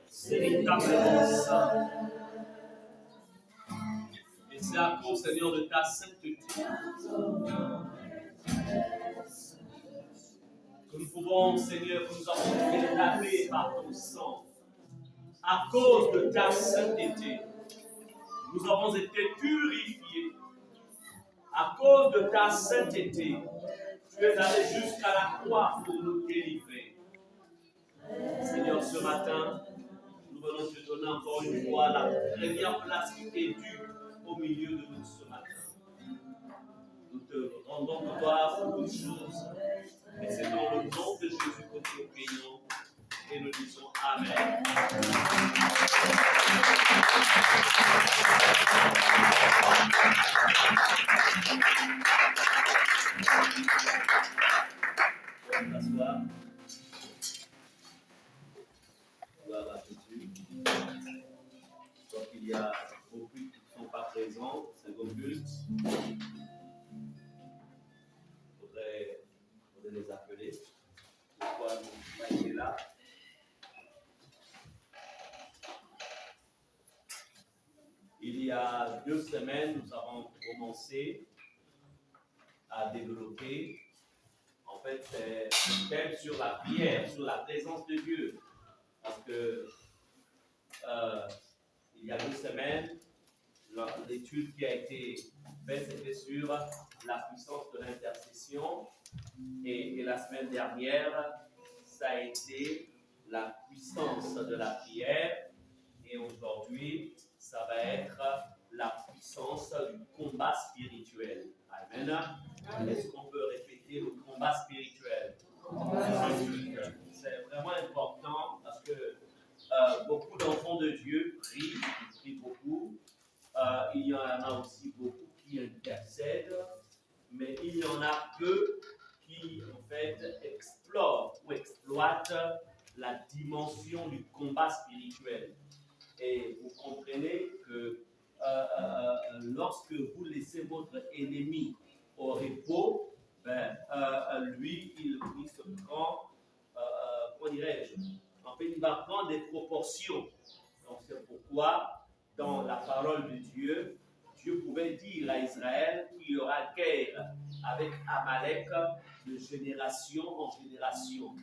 c'est ta présence. Et c'est à cause, Seigneur, de ta sainteté que nous pouvons, Seigneur, que nous avons été lavés par ton sang. À cause de ta sainteté, nous avons été purifiés. À cause de ta sainteté, tu es allé jusqu'à la croix pour nous délivrer. Seigneur, ce matin, nous venons te donner encore une fois la première place qui est due au milieu de nous ce matin. Nous te rendons gloire pour toutes choses. Et c'est dans le nom de Jésus que nous prions et nous disons Amen. S'asseoir. Gloire à Jésus. Donc il y a beaucoup qui ne sont pas présents, c'est occulte. Il faudrait les appeler. Pourquoi nous n'avons pas été là? Il y a 2 semaines, nous avons commencé à développer, en fait, un thème sur la prière, sur la présence de Dieu. Parce que il y a 2 semaines, l'étude qui a été faite, c'était sur la puissance de l'intercession. Et la semaine dernière, ça a été la puissance de la prière. Et aujourd'hui, ça va être la puissance du combat spirituel. Amen. Est-ce qu'on peut répéter le combat spirituel? C'est vraiment important parce que beaucoup d'enfants de Dieu prient beaucoup. Il y en a aussi beaucoup qui intercèdent, mais il y en a peu qui, en fait, explorent ou exploitent la dimension du combat spirituel. Et vous comprenez que lorsque vous laissez votre ennemi au repos, lui, il se prend, comment dirais-je, en fait, il va prendre des proportions. Donc, c'est pourquoi, dans la parole de Dieu, Dieu pouvait dire à Israël qu'il y aura guerre avec Amalek de génération en génération.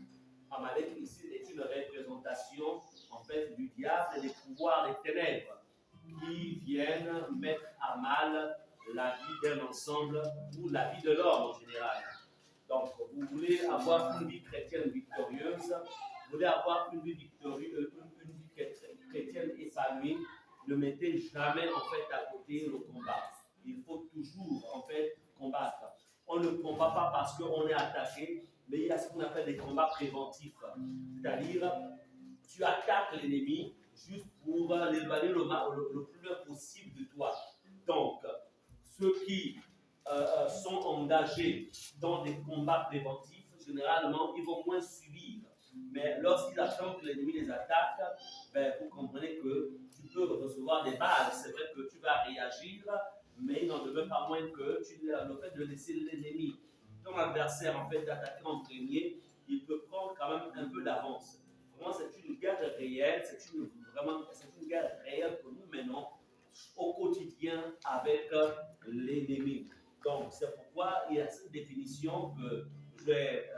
Amalek, ici, est une représentation, en fait, du diable et des pouvoirs des ténèbres qui viennent mettre à mal la vie d'un ensemble ou la vie de l'homme en général. Donc, vous voulez avoir une vie chrétienne victorieuse, vous voulez avoir une vie victorieuse, une vie chrétienne épanouie, ne mettez jamais, en fait, à côté le combat. Il faut toujours, en fait, combattre. On ne combat pas parce qu'on est attaqué, mais il y a ce qu'on appelle des combats préventifs. C'est-à-dire, tu attaques l'ennemi juste pour l'éloigner le plus loin possible de toi. Donc, ceux qui sont engagés dans des combats préventifs, généralement, ils vont moins subir. Mais lorsqu'ils attendent que l'ennemi les attaque, vous comprenez que tu peux recevoir des balles. C'est vrai que tu vas réagir, mais il n'en demeure pas moins que le fait de laisser l'ennemi, ton adversaire, en fait, d'attaquer en premier, il peut prendre quand même un peu d'avance. Vraiment, c'est une guerre réelle, c'est une guerre réelle que nous menons au quotidien avec l'ennemi. Donc, c'est pourquoi il y a cette définition que je vais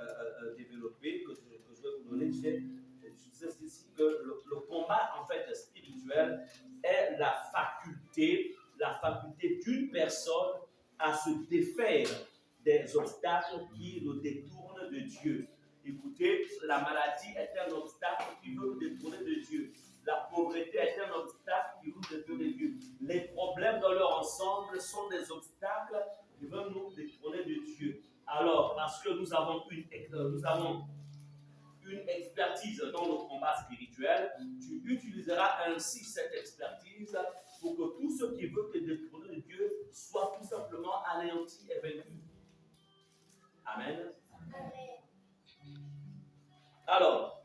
développer, que je vais vous donner. Je sais ici que le combat, en fait, spirituel est la faculté d'une personne à se défaire des obstacles qui le détournent de Dieu. Écoutez, la maladie est un obstacle qui veut nous détourner de Dieu. La pauvreté est un obstacle qui veut nous détourner de Dieu. Les problèmes dans leur ensemble sont des obstacles qui veulent nous détourner de Dieu. Alors, parce que nous avons une expertise dans le combat spirituel, tu utiliseras ainsi cette expertise pour que tout ce qui veut te détourner de Dieu soit tout simplement anéanti et vaincu. Amen. Alors,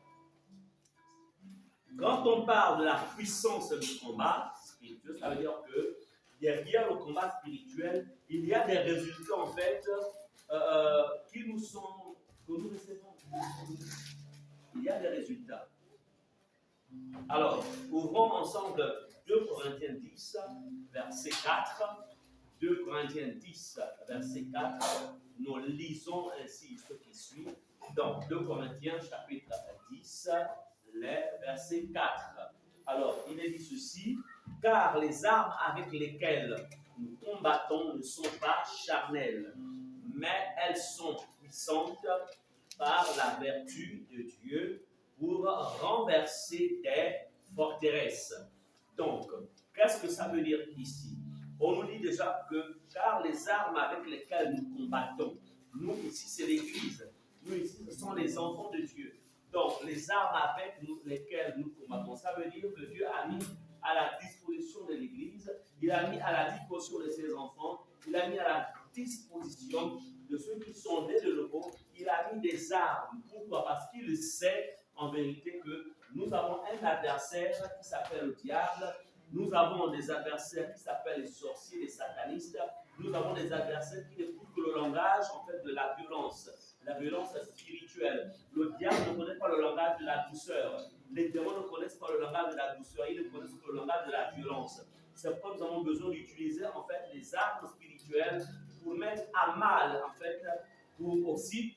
quand on parle de la puissance du combat spirituel, ça veut dire que derrière le combat spirituel, il y a des résultats en fait que nous recevons. Il y a des résultats. Alors, ouvrons ensemble 2 Corinthiens 10, verset 4. 2 Corinthiens 10, verset 4. Nous lisons ainsi ce qui suit. Donc, 2 Corinthiens, chapitre 10, verset 4. Alors, il est dit ceci, car les armes avec lesquelles nous combattons ne sont pas charnelles, mais elles sont puissantes par la vertu de Dieu pour renverser des forteresses. Donc, qu'est-ce que ça veut dire ici? On nous dit déjà que, car les armes avec lesquelles nous combattons, nous ici c'est l'Église, nous ici ce sont les enfants de Dieu. Donc, les armes avec lesquelles nous combattons, ça veut dire que Dieu a mis à la disposition de l'Église, il a mis à la disposition de ses enfants, il a mis à la disposition de ceux qui sont nés de nouveau, il a mis des armes. Pourquoi? Parce qu'il sait en vérité que nous avons un adversaire qui s'appelle le diable, nous avons des adversaires qui s'appellent les sorciers, les satanistes, nous avons des adversaires qui n'écoutent que le langage en fait de la violence spirituelle. Le diable ne connaît pas le langage de la douceur, les démons ne connaissent pas le langage de la douceur, ils ne connaissent que le langage de la violence. C'est pourquoi nous avons besoin d'utiliser en fait les armes spirituelles pour mettre à mal en fait, pour aussi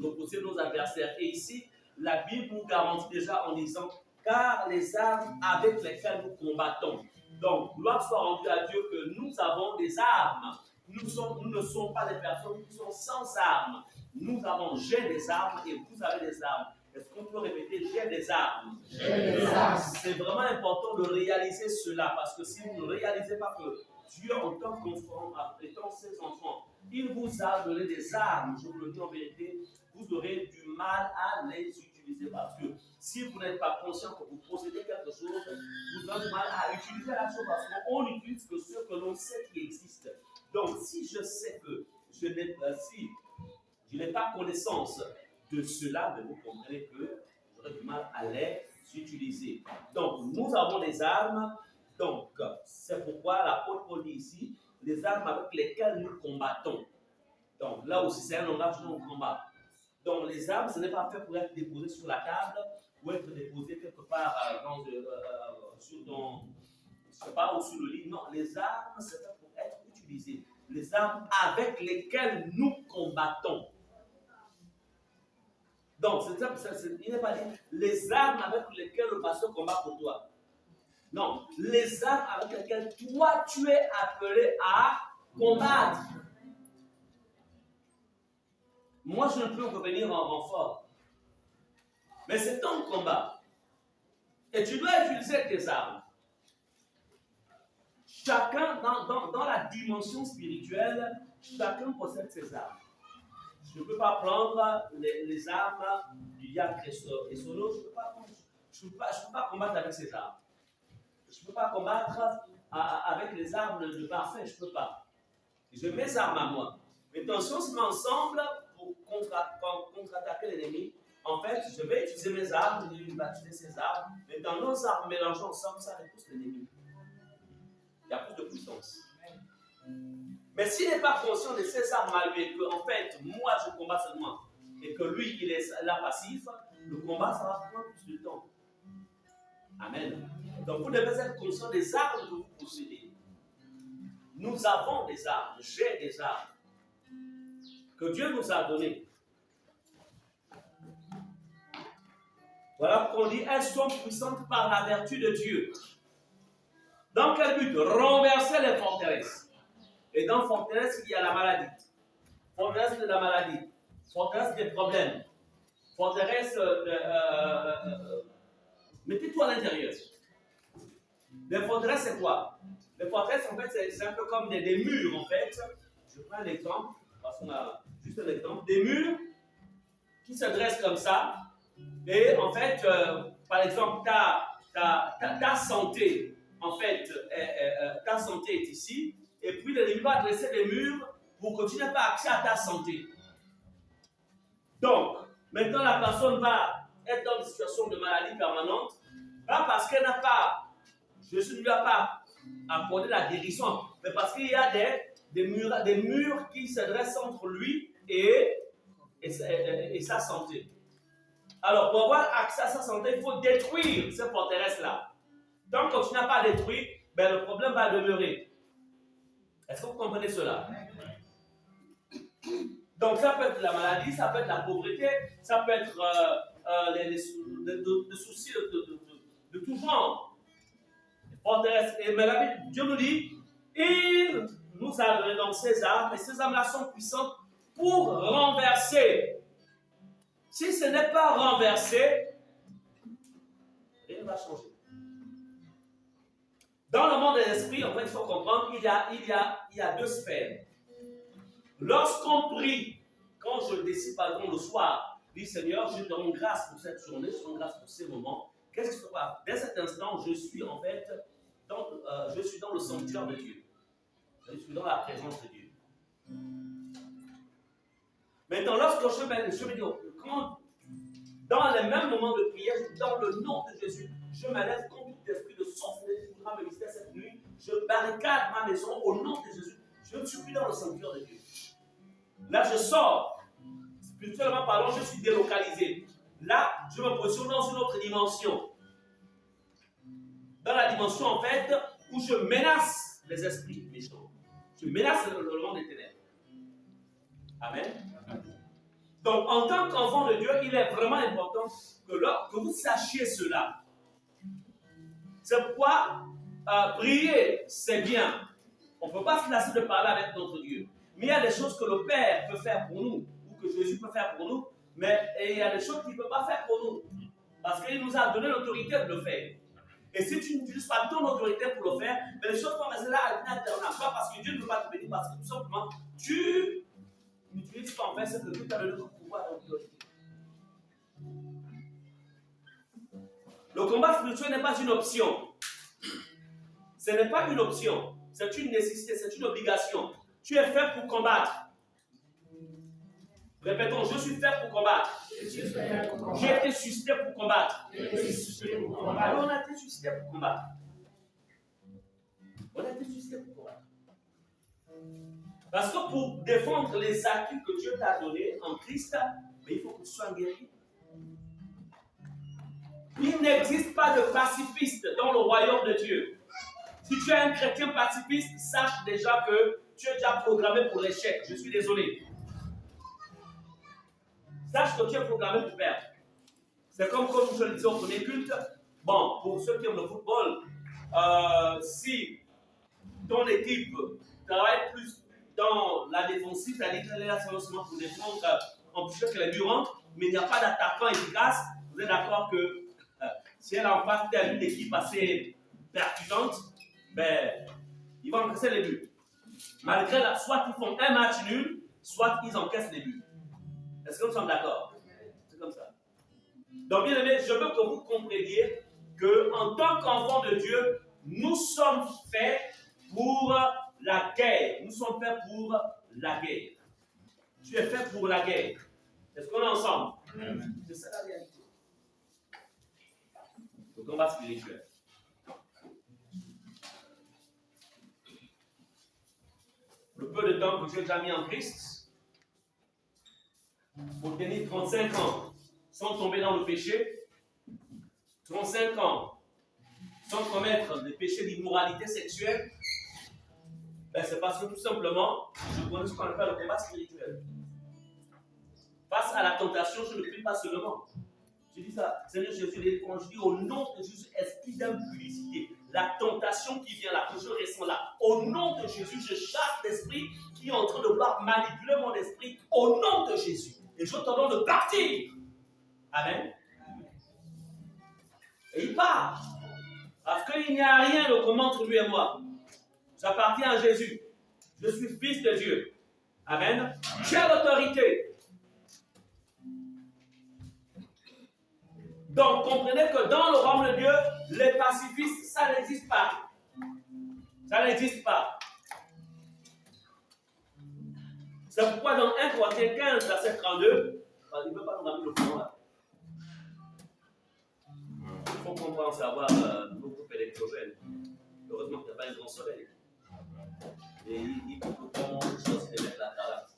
repousser nos adversaires. Et ici, la Bible nous garantit déjà en disant car les armes avec lesquelles nous combattons. Donc, gloire soit rendue à Dieu que nous avons des armes. Nous ne sommes pas des personnes qui sont sans armes. J'ai des armes et vous avez des armes. Est-ce qu'on peut répéter, j'ai des armes? J'ai des armes. C'est vraiment important de réaliser cela parce que si vous ne réalisez pas que Dieu, en tant qu'enfant, étant ses enfants, il vous a donné des armes, je vous le dis en vérité, vous aurez du mal à les utiliser parce que si vous n'êtes pas conscient que vous possédez quelque chose, vous avez du mal à utiliser la chose parce qu'on n'utilise que ce que l'on sait qui existe. Donc, si je sais que si je n'ai pas connaissance de cela, vous comprenez que j'aurai du mal à les utiliser. Donc, nous avons des armes. Donc, c'est pourquoi l'apôtre Paul dit ici, les armes avec lesquelles nous combattons. Donc, là aussi, c'est un langage de combat. Donc, les armes, ce n'est pas fait pour être déposées sur la table ou être déposées quelque part je sais pas, ou sur le lit. Non, les armes, c'est fait pour être utilisées. Les armes avec lesquelles nous combattons. Donc, il n'est pas dit les armes avec lesquelles le pasteur combat pour toi. Non, les armes avec lesquelles toi, tu es appelé à combattre. Moi, je ne peux revenir en renfort. Mais c'est ton combat. Et tu dois utiliser tes armes. Chacun, dans la dimension spirituelle, chacun possède ses armes. Je ne peux pas prendre les armes du diable et solo. Je ne peux pas combattre avec ces armes. Je ne peux pas combattre avec les armes de parfait. Je ne peux pas. J'ai mes armes à moi. Maintenant, si on se met ensemble pour contre-attaquer l'ennemi, en fait, je vais utiliser mes armes, il va utiliser ses armes. Mais dans nos armes mélangées ensemble, ça repousse l'ennemi. Il y a plus de puissance. Mais s'il n'est pas conscient de ses armes malgré que, en fait, moi je combats seulement et que lui il est là passif, le combat ça va prendre plus de temps. Amen. Donc vous devez être conscient des armes que vous possédez. Nous avons des armes, j'ai des armes que Dieu nous a données. Voilà pourquoi on dit elles sont puissantes par la vertu de Dieu. Dans quel but? Renverser les forteresses. Et dans forteresse, il y a la maladie. Forteresse de la maladie. Forteresse des problèmes. Forteresse mettez-toi à l'intérieur. Les forteresses, c'est quoi? Les forteresses, en fait, c'est un peu comme des murs, en fait. Je prends un exemple, parce qu'on a juste un exemple. Des murs qui se dressent comme ça. Et en fait, par exemple, ta santé, en fait, ta santé est ici. Et puis l'ennemi va dresser des murs pour que tu n'aies pas accès à ta santé. Donc, maintenant la personne va être dans une situation de maladie permanente, pas parce qu'elle n'a pas, Jésus ne lui a pas accordé la guérison, mais parce qu'il y a des murs qui se dressent entre lui et sa santé. Alors, pour avoir accès à sa santé, il faut détruire ces forteresses-là. Donc, quand tu n'as pas détruit, ben, le problème va demeurer. Est-ce que vous comprenez cela? Donc, ça peut être la maladie, ça peut être la pauvreté, ça peut être les soucis de tout genre. Forteresses. Mais la Bible, Dieu nous dit, il nous a donné donc ces armes, et ces armes-là sont puissantes pour renverser. Si ce n'est pas renversé, rien ne va changer. Dans le monde des esprits, en fait, il faut comprendre qu'il y a deux sphères. Lorsqu'on prie, quand je décide, par exemple, le soir, dis Seigneur, je te rends grâce pour cette journée, je te rends grâce pour ces moments. Qu'est-ce qui se passe? Dès cet instant, je suis en fait je suis dans le sanctuaire de Dieu. Je suis dans la présence de Dieu. Maintenant, lorsque je me dis, dans les mêmes moments de prière, dans le nom de Jésus, je m'élève contre tout esprit de sorcellerie qui voudra me visiter cette nuit. Je barricade ma maison au nom de Jésus. Je ne suis plus dans le sanctuaire de Dieu. Là, je sors. Spirituellement parlant, je suis délocalisé. Là, je me positionne dans une autre dimension. Dans la dimension, en fait, où je menace les esprits méchants. Je menace le monde des ténèbres. Amen. Donc, en tant qu'enfant de Dieu, il est vraiment important que vous sachiez cela. C'est pourquoi prier, c'est bien. On ne peut pas se lasser de parler avec notre Dieu. Mais il y a des choses que le Père peut faire pour nous, ou que Jésus peut faire pour nous, mais il y a des choses qu'il ne peut pas faire pour nous. Parce qu'il nous a donné l'autorité de le faire. Et si tu n'utilises pas ton autorité pour le faire, mais les choses vont rester là à l'intérieur. Pas parce que Dieu ne veut pas te bénir, parce que tout simplement, tu n'utilises pas en fait ce que Dieu t'a donné comme pouvoir et autorité. Le combat spirituel n'est pas une option. Ce n'est pas une option. C'est une nécessité, c'est une obligation. Tu es fait pour combattre. Répétons, je suis fait pour combattre. J'ai été suscité pour combattre. Alors on a été suscité pour combattre. On a été suscité pour combattre. Parce que pour défendre les acquis que Dieu t'a donnés en Christ, mais il faut que tu sois guéri. Il n'existe pas de pacifiste dans le royaume de Dieu. Si tu es un chrétien pacifiste, sache déjà que tu es déjà programmé pour l'échec. Je suis désolé. Sache que tu es programmé pour perdre. C'est comme je le disais au premier culte. Bon, pour ceux qui aiment le football, si ton équipe travaille plus dans la défensive, c'est-à-dire qu'elle est là seulement pour défendre en plus que les durant, mais il n'y a pas d'attaquant efficace, vous êtes d'accord que si elle a en face d'elle une équipe assez percutante, ben, ils vont encaisser les buts. Malgré soit ils font un match nul, soit ils encaissent les buts. Est-ce que nous sommes d'accord? C'est comme ça. Donc, bien aimé, je veux que vous compreniez qu'en tant qu'enfants de Dieu, nous sommes faits pour la guerre. Nous sommes faits pour la guerre. Tu es fait pour la guerre. Est-ce qu'on est ensemble? C'est ça la réalité. Le combat spirituel. Le peu de temps que Dieu t'a mis en Christ, pour tenir 35 ans sans tomber dans le péché, 35 ans sans commettre des péchés d'immoralité sexuelle, ben c'est parce que tout simplement, je connais ce qu'on appelle le combat spirituel. Face à la tentation, je ne prie pas seulement. Je dis ça, Seigneur Jésus, quand je dis au nom de Jésus, esprit d'impudicité, la tentation qui vient là, que je ressens là, au nom de Jésus, je chasse l'esprit qui est en train de vouloir manipuler mon esprit, au nom de Jésus. Et je t'ordonne de partir. Amen. Et il part. Parce qu'il n'y a rien de commun entre lui et moi. J'appartiens à Jésus. Je suis fils de Dieu. Amen. J'ai l'autorité. Donc, comprenez que dans le royaume de Dieu, les pacifistes, ça n'existe pas. Ça n'existe pas. C'est pourquoi dans 1 Corinthiens 15, verset 32, il ne peut pas nous ramener le pouvoir. Il faut qu'on pense avoir nos groupes électrogènes. Heureusement qu'il n'y a pas un grand soleil. Et il faut qu'on chose de mettre la cravate.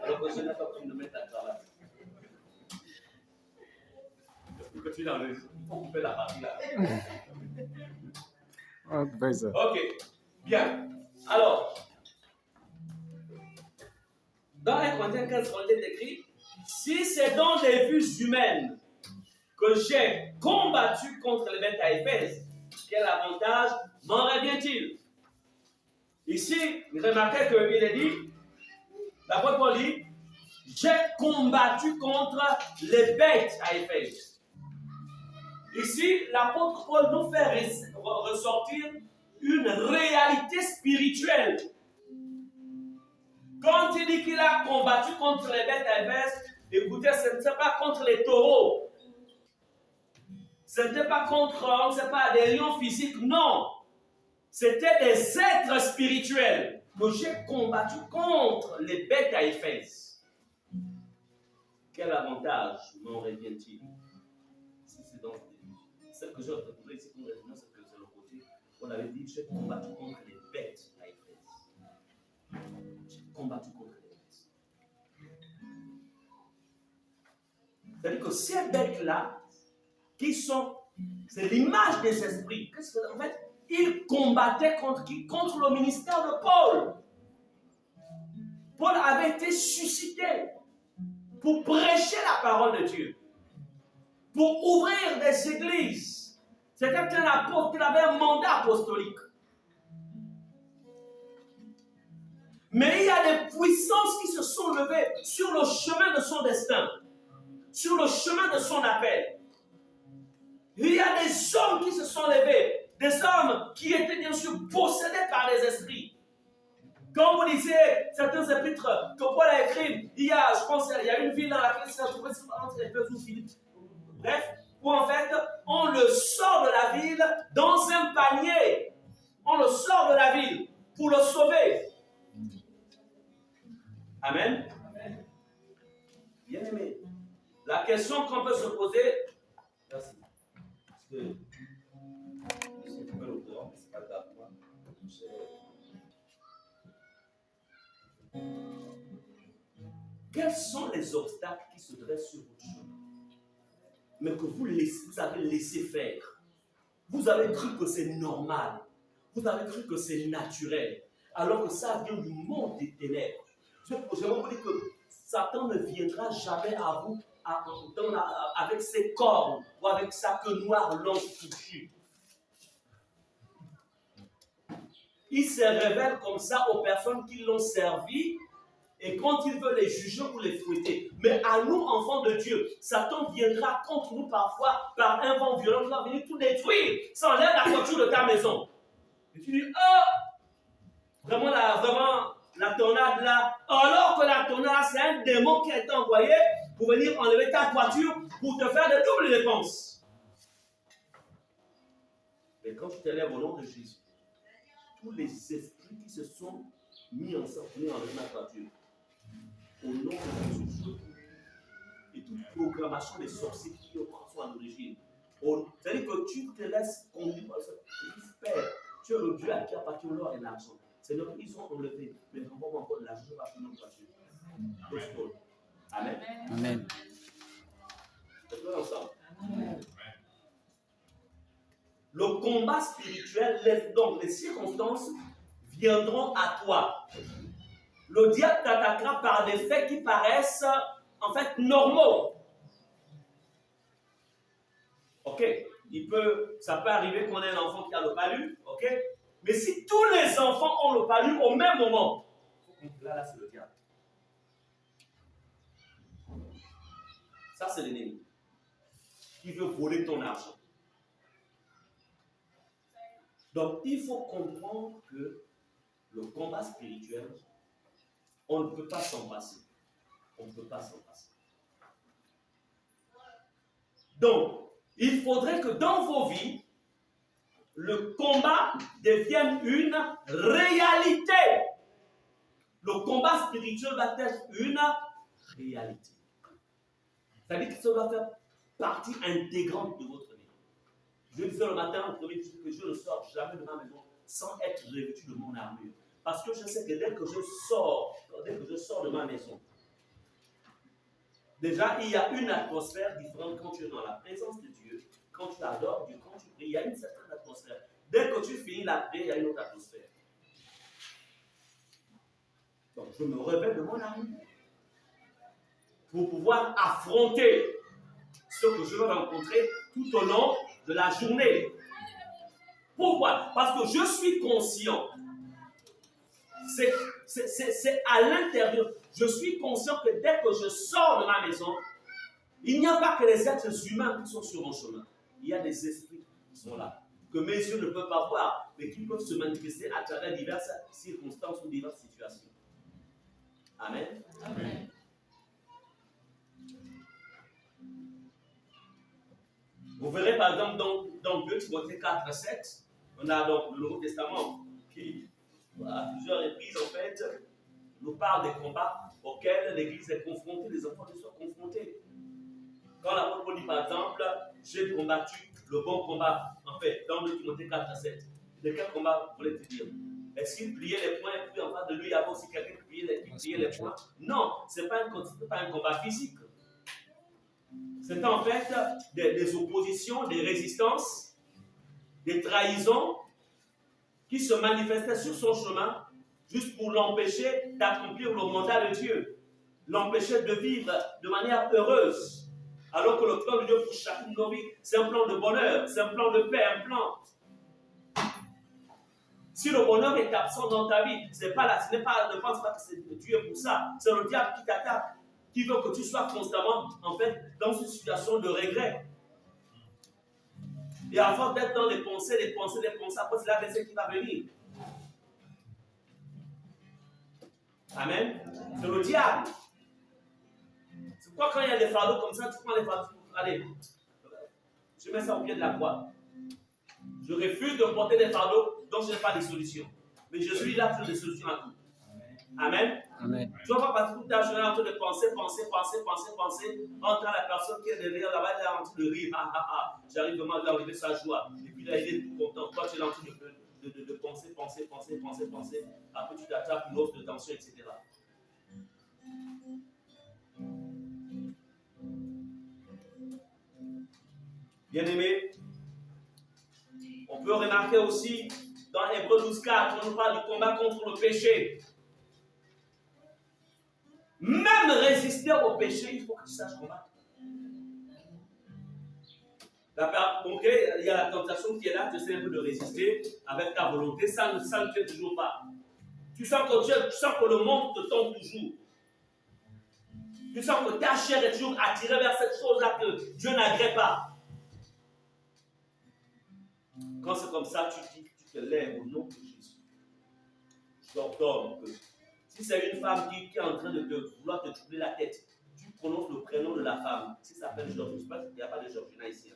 Alors que je n'ai pas besoin de mettre la cravate. continue dans le... Il faut couper la partie là. Ok, bien. Alors, dans 1 Corinthiens 15, on est écrit, si c'est dans des vues humaines que j'ai combattu contre les bêtes à Éphèse, quel avantage m'en revient-il? Ici, remarquez qu'il est dit, l'apôtre Paul dit, j'ai combattu contre les bêtes à Éphèse. Ici, l'apôtre Paul nous fait ressortir une réalité spirituelle. Quand il dit qu'il a combattu contre les bêtes à Éphèse, écoutez, ce n'était pas contre les taureaux. Ce n'était pas contre, on ne sait pas, des lions physiques, non. C'était des êtres spirituels que j'ai combattu contre les bêtes à Éphèse. Quel avantage m'en revient-il? Si c'est dans celle que j'ai retrouvée ici, pour revenir, c'est que c'est le côté, on avait dit, j'ai combattu contre les bêtes à Éphèse. J'ai combattu contre les bêtes. C'est-à-dire que ces bêtes-là, qui sont, c'est l'image des esprits. Qu'est-ce que, en fait, ils combattaient contre qui? Contre le ministère de Paul. Paul avait été suscité pour prêcher la parole de Dieu, pour ouvrir des églises. C'était un apôtre qui avait un mandat apostolique. Mais il y a des puissances qui se sont levées sur le chemin de son destin, sur le chemin de son appel. Il y a des hommes qui se sont levés, des hommes qui étaient bien sûr possédés par les esprits. Quand vous lisez certains épîtres que Paul a écrit, il y a, je pense, il y a une ville dans laquelle il s'est retrouvé entre Éphèse ou Philippe. Bref, où en fait, on le sort de la ville dans un panier. On le sort de la ville pour le sauver. Amen. Bien aimé. La question qu'on peut se poser, merci. Parce que c'est un peu le courant, mais c'est pas grave. Quels sont les obstacles qui se dressent sur votre chemin, mais que vous avez laissé faire? Vous avez cru que c'est normal. Vous avez cru que c'est naturel. Alors que ça vient du monde des ténèbres. Je vais vous dire que Satan ne viendra jamais à vous avec ses cornes ou avec sa queue noire longue touchue. Il se révèle comme ça aux personnes qui l'ont servi. Et quand il veut les juger ou les fouetter. Mais à nous, enfants de Dieu, Satan viendra contre nous parfois par un vent violent qui va venir tout détruire. Ça enlève la voiture de ta maison. Et tu dis, oh, vraiment la tornade là. Alors que la tornade, c'est un démon qui a été envoyé pour venir enlever ta voiture pour te faire de doubles dépenses. Mais quand tu t'élèves au nom de Jésus, tous les esprits qui se sont mis ensemble pour venir enlever ma voiture, au nom de Jésus, et toute programmation des sorciers qui sont à l'origine. C'est-à-dire que tu te laisses conduire par ça. Père, tu es le Dieu à qui appartient l'or et l'argent. Seigneur, ils sont enlevés, mais renvoie encore de l'argent à notre voiture. Amen. Amen. C'est tout ensemble. Le combat spirituel, donc les circonstances viendront à toi. Le diable t'attaquera par des faits qui paraissent en fait normaux. Ok, ça peut arriver qu'on ait un enfant qui a le palu, ok? Mais si tous les enfants ont le palu au même moment, là c'est le diable. Ça c'est l'ennemi qui veut voler ton argent. Donc il faut comprendre que le combat spirituel, on ne peut pas s'en passer. On ne peut pas s'en passer. Donc, il faudrait que dans vos vies, le combat devienne une réalité. Le combat spirituel va être une réalité. C'est-à-dire que ça doit faire partie intégrante de votre vie. Je disais le matin, au premier jour, que je ne sors jamais de ma maison sans être revêtu de mon armure. Parce que je sais que dès que je sors de ma maison, Déjà, il y a une atmosphère différente quand tu es dans la présence de Dieu, quand tu adores Dieu, quand tu pries, il y a une certaine atmosphère. Dès que tu finis la prière, il y a une autre atmosphère. Donc, je me réveille de mon âme pour pouvoir affronter ce que je vais rencontrer tout au long de la journée. Pourquoi? Parce que je suis conscient. C'est à l'intérieur. Je suis conscient que dès que je sors de ma maison, il n'y a pas que les êtres humains qui sont sur mon chemin. Il y a des esprits qui sont là, que mes yeux ne peuvent pas voir, mais qui peuvent se manifester à travers diverses circonstances ou diverses situations. Amen. Amen. Vous verrez par exemple dans 2 Timothée 4, 7, on a donc le Nouveau Testament qui, à plusieurs reprises, en fait, nous parle des combats auxquels l'Église est confrontée, les enfants sont confrontés. Quand l'apôtre Paul dit par exemple, j'ai combattu le bon combat, en fait, dans 2 Timothée 4, 7, de quel combat voulez-tu dire? Est-ce qu'il pliait les poings et puis en face de lui, il y avait aussi quelqu'un qui pliait les poings? Non, ce n'est pas un combat physique. C'est en fait des oppositions, des résistances, des trahisons qui se manifestaient sur son chemin juste pour l'empêcher d'accomplir le mandat de Dieu, l'empêcher de vivre de manière heureuse. Alors que le plan de Dieu pour chacune de nos vies, c'est un plan de bonheur, c'est un plan de paix, un plan. Si le bonheur est absent dans ta vie, ne pense pas que c'est Dieu pour ça. C'est le diable qui t'attaque, qui veut que tu sois constamment, en fait, dans une situation de regret. Et à force d'être dans les pensées, après c'est la blessure qui va venir. Amen. C'est le diable. C'est pourquoi quand il y a des fardeaux comme ça, tu prends les fardeaux. Allez, je mets ça au pied de la croix. Je refuse de porter des fardeaux dont je n'ai pas de solution. Mais je suis là pour des solutions à tout. Amen. Amen. Tu ne vas pas passer toute ta journée en train de penser, entre la personne qui est derrière là-bas, elle est en train de rire. J'arrive vraiment à arriver sa joie. Et puis là, il est tout content. Toi, tu es en train de penser. Après, tu t'attrapes une hausse de tension, etc. Bien-aimés, on peut remarquer aussi dans Hébreux 12:4, on nous parle du combat contre le péché. Même résister au péché, il faut que tu saches combattre. Ok, il y a la tentation qui est là, tu essaies un peu de résister avec ta volonté, ça ne tient toujours pas. Tu sens que le monde te tente toujours. Tu sens que ta chair est toujours attirée vers cette chose-là que Dieu n'agrée pas. Quand c'est comme ça, tu te lèves au nom de Jésus. Je t'ordonne que si c'est une femme qui est en train de vouloir te troubler la tête, tu prononces le prénom de la femme. Si ça s'appelle Georges, je ne sais pas s'il n'y a pas de Georgina ici.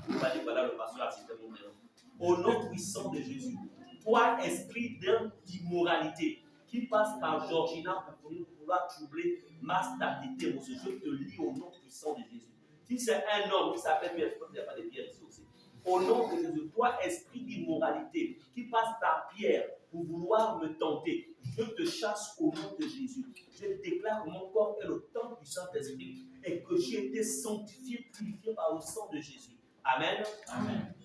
Tu ne vas pas dire voilà le pasteur a cité mon prénom. Au nom puissant de Jésus, toi, esprit d'immoralité, qui passe par Georgina pour vouloir troubler ma stabilité, je te lis au nom puissant de Jésus. Si c'est un homme qui s'appelle Pierre, je pense qu'il n'y a pas de Pierre ici aussi. Au nom de Jésus, toi, esprit d'immoralité, qui passe par Pierre pour vouloir me tenter, je te chasse au nom de Jésus. Je déclare que mon corps est le temple du Saint-Esprit et que j'ai été sanctifié, purifié par le sang de Jésus. Amen. Amen.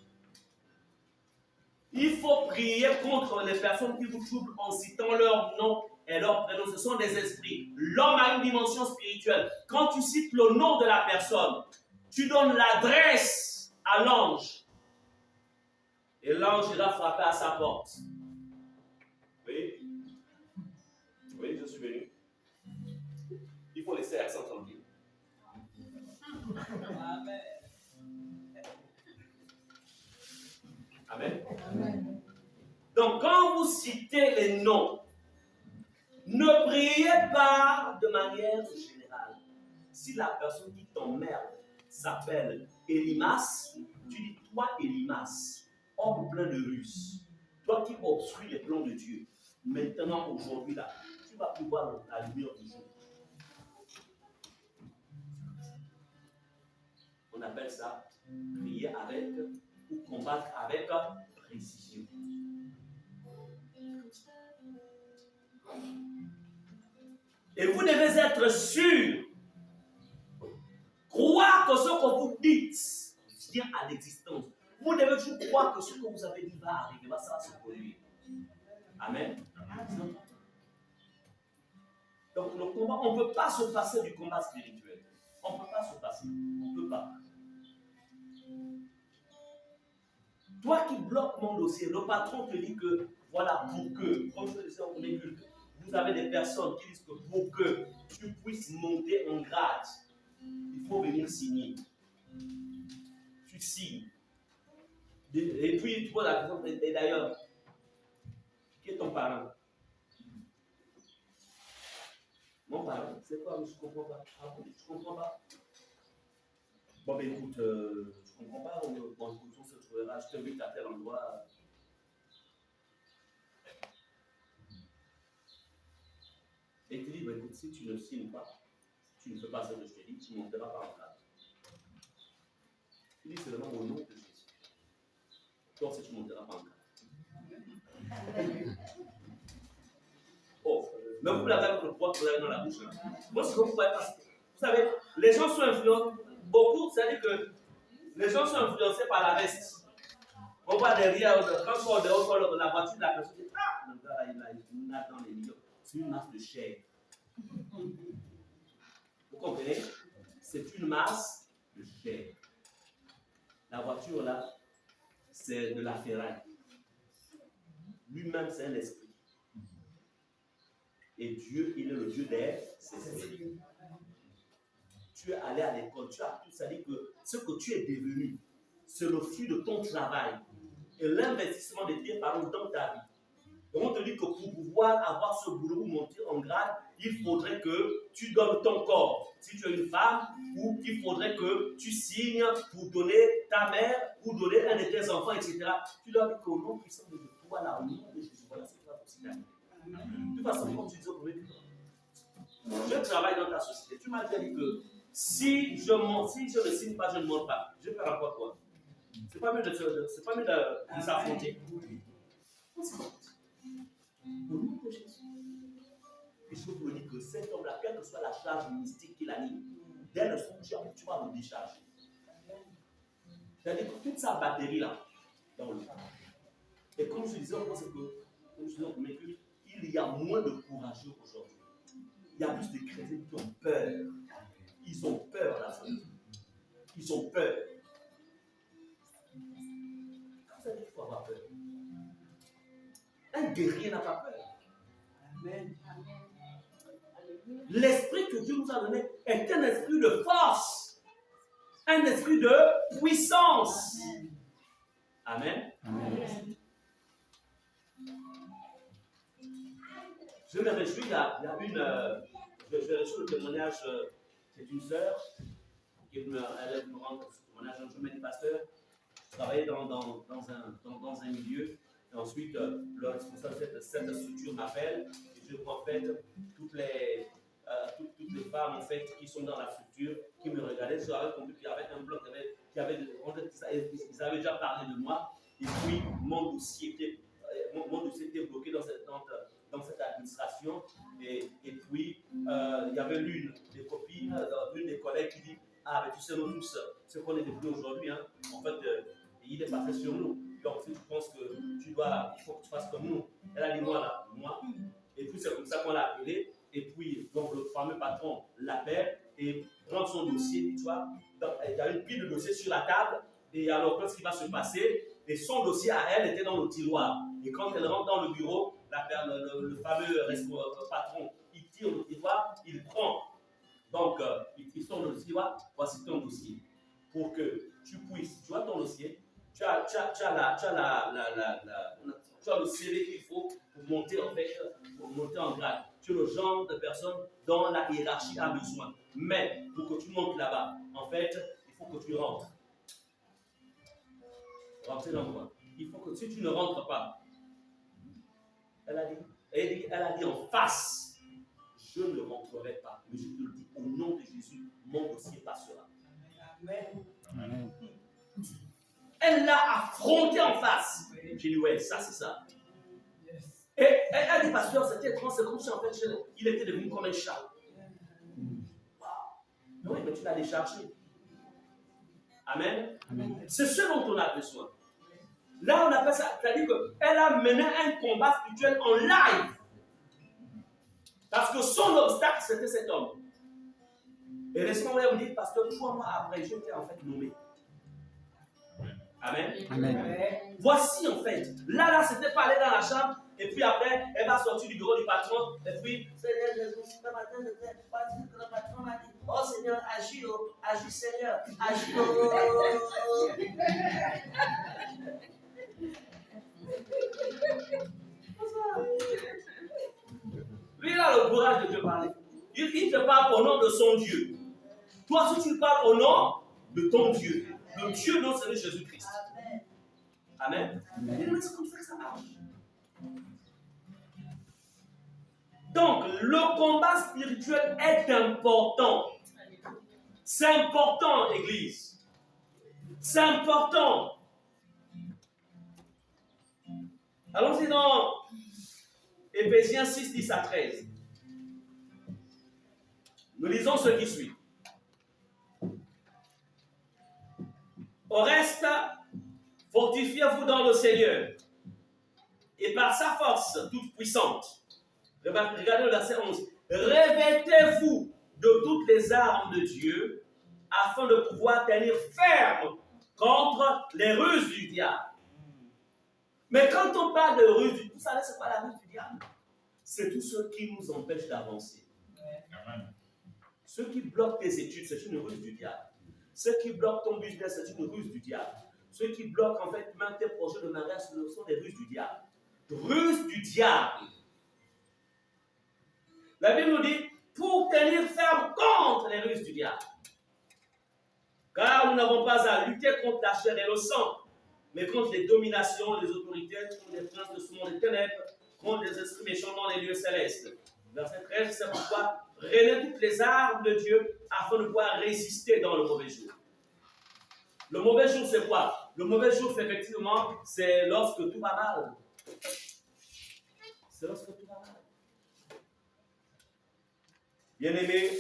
Il faut prier contre les personnes qui vous troublent en citant leur nom et leur prénom. Ce sont des esprits. L'homme a une dimension spirituelle. Quand tu cites le nom de la personne, tu donnes l'adresse à l'ange. Et l'ange ira frapper à sa porte. Oui? Oui, je suis venu. Il faut laisser l'accent tranquille. Amen. Amen. Amen. Donc, quand vous citez les noms, ne priez pas de manière générale. Si la personne qui t'emmerde s'appelle Elimas, tu dis toi Elimas, homme plein de ruses, toi qui obstruis les plans de Dieu, maintenant, aujourd'hui, là, tu vas pouvoir la lumière du jour. On appelle ça prier avec ou combattre avec précision. Et vous devez être sûr croire que ce que vous dites vient à l'existence. Vous devez toujours croire que ce que vous avez dit va arriver, ça va se produire. Amen. Donc le combat, on ne peut pas se passer du combat spirituel. On ne peut pas se passer. On ne peut pas. Toi qui bloques mon dossier, le patron te dit que, voilà, pour que, comme je le disais en premier culte, vous avez des personnes qui disent que pour que tu puisses monter en grade, il faut venir signer. Tu signes. Et puis tu poses la question, et d'ailleurs, qui est ton parent? Mon parent, c'est quoi? Je ne comprends pas. Ah bon, je ne comprends pas. Bon, ben écoute, je ne comprends pas. Bon, écoute, on se trouvera. Je t'invite à tel endroit. Et il te dit, ben écoute, si tu ne signes pas, tu ne fais pas ce que je te dis, tu ne monteras pas en grade. Il dit seulement au nom de Jésus. Donc, si tu ne monteras pas en grade. Oh, mais vous l'avez avec le poids que vous avez dans la bouche. Là. Moi, ce que vous pouvez passer. Vous savez, les gens sont influencés. Beaucoup, c'est-à-dire que les gens sont influencés par la veste. On voit derrière, quand on sort dehors, la voiture de la personne dit, ah, le gars là, il a une masse dans les millions. C'est une masse de chair. Vous comprenez? C'est une masse de chair. La voiture là, c'est de la ferraille. Lui-même, c'est un esprit. Et Dieu, il est le Dieu des esprits. Tu es allé à l'école, tu as appris, c'est-à-dire que ce que tu es devenu, c'est le fruit de ton travail et l'investissement de tes parents dans ta vie. Donc on te dit que pour pouvoir avoir ce boulot ou monter en grade, il faudrait que tu donnes ton corps. Si tu es une femme, ou il faudrait que tu signes pour donner ta mère, ou donner un de tes enfants, etc. Tu leur dis qu'au nom puissant de Dieu, voilà, au nom de Jésus, voilà ce qui va aussi t'arriver. De toute façon, comme tu disais au premier coup, je travaille dans ta société. Tu m'as dit que si je ne signe pas, je ne monte pas. Je vais faire encore quoi? C'est pas mieux de s'affronter. Au nom de Jésus. Et je vous dis que cet homme-là, quelle que soit la charge mystique qu'il anime, dès le son, tu vas le décharger. C'est-à-dire que toute sa batterie-là, dans le temps. Et comme je disais, c'est que, comme je disais, il y a moins de courageux aujourd'hui. Il y a plus de chrétiens qui ont peur. Ils ont peur là. Ils ont peur. Quand ça dit qu'il faut avoir peur. Un guerrier n'a pas peur. Amen. L'esprit que Dieu nous a donné est un esprit de force. Un esprit de puissance. Amen. Amen. Je me réjouis, il y a une. Je vais réjouir le témoignage. C'est une sœur qui elle me rend ce témoignage. Je me dis, pasteur, je travaillais dans un milieu. Et ensuite, le responsable de cette structure m'appelle. Et je vois en fait toutes les femmes en fait, qui sont dans la structure, qui me regardaient. J'avais compris qu'il y avait un bloc, ils avaient déjà parlé de moi. Et puis, mon dossier était bloqué dans cette administration. Et puis, il y avait l'une des copines, l'une des collègues qui dit, ah, mais tu sais, nous tous, ce qu'on est devenu aujourd'hui, hein, en fait, il est passé sur nous. Donc, si tu penses que il faut que tu fasses comme nous. Elle a dit, moi. Et puis, c'est comme ça qu'on l'a appelé. Et puis, donc, le fameux patron l'appelle et prend son dossier. Tu vois, donc, il y a une pile de dossiers sur la table. Et alors, qu'est-ce qui va se passer? Et son dossier à elle était dans le tiroir. Et quand elle rentre dans le bureau, le fameux patron, il tire le tiroir, il prend. Donc, il sort le tiroir, voici ton dossier. Pour que tu puisses, tu as ton dossier, tu as le CV qu'il faut pour monter en grade. Tu es le genre de personne dont la hiérarchie a besoin. Mais pour que tu montes là-bas, en fait, il faut que tu rentres. Rentrer dans quoi? Il faut que si tu ne rentres pas, elle a dit en face, je ne rentrerai pas. Mais je te le dis, au nom de Jésus, mon dossier passera. Amen. Amen. Elle l'a affronté en face. J'ai dit, ouais, ça c'est ça. Et elle a dit, pasteur, c'était étrange, c'est comme si en fait, il était devenu comme un chat. Wow. Oui, mais tu l'as déchargé. Amen. Amen. C'est ce dont on a besoin. Là, on appelle ça, c'est-à-dire qu'elle a mené un combat spirituel en live. Parce que son obstacle, c'était cet homme. Et laissez-moi vous dire, parce que 3 mois après, j'étais en fait nommé. Amen. Amen. Voici en fait, là, c'était pas aller dans la chambre, et puis après, elle va sortir du bureau du patron, et puis, Seigneur Jésus, ce matin, je t'ai pas dit que le patron m'a dit, oh Seigneur, agis, oh, agis Seigneur, agis, oh. Lui, il a le courage de te parler. Il te parle au nom de son Dieu. Toi, si tu parles au nom de ton Dieu, le Dieu de notre Seigneur Jésus-Christ. Amen. Amen. C'est comme ça que ça marche. Donc, le combat spirituel est important. C'est important, Église. C'est important. Allons-y dans Éphésiens 6, 10 à 13. Nous lisons ce qui suit. Au reste, fortifiez-vous dans le Seigneur et par sa force toute puissante. Regardez le verset 11. Revêtez-vous de toutes les armes de Dieu afin de pouvoir tenir ferme contre les ruses du diable. Mais quand on parle de ruses du diable, vous savez c'est quoi la ruse du diable? C'est tout ce qui nous empêche d'avancer. Ce qui bloque tes études, c'est une ruse du diable. Ce qui bloque ton business, c'est une ruse du diable. Ce qui bloque en fait même tes projets de mariage, ce sont des ruses du diable. Ruse du diable. La Bible nous dit, pour tenir ferme contre les ruses du diable. Car nous n'avons pas à lutter contre la chair et le sang, mais contre les dominations, les autorités, contre les princes de ce monde des ténèbres, contre les esprits méchants dans les lieux célestes. Verset 13, c'est pourquoi renez toutes les armes de Dieu afin de pouvoir résister dans le mauvais jour. Le mauvais jour, c'est quoi? Le mauvais jour, c'est effectivement, c'est lorsque tout va mal. C'est lorsque tout va mal. Bien-aimé,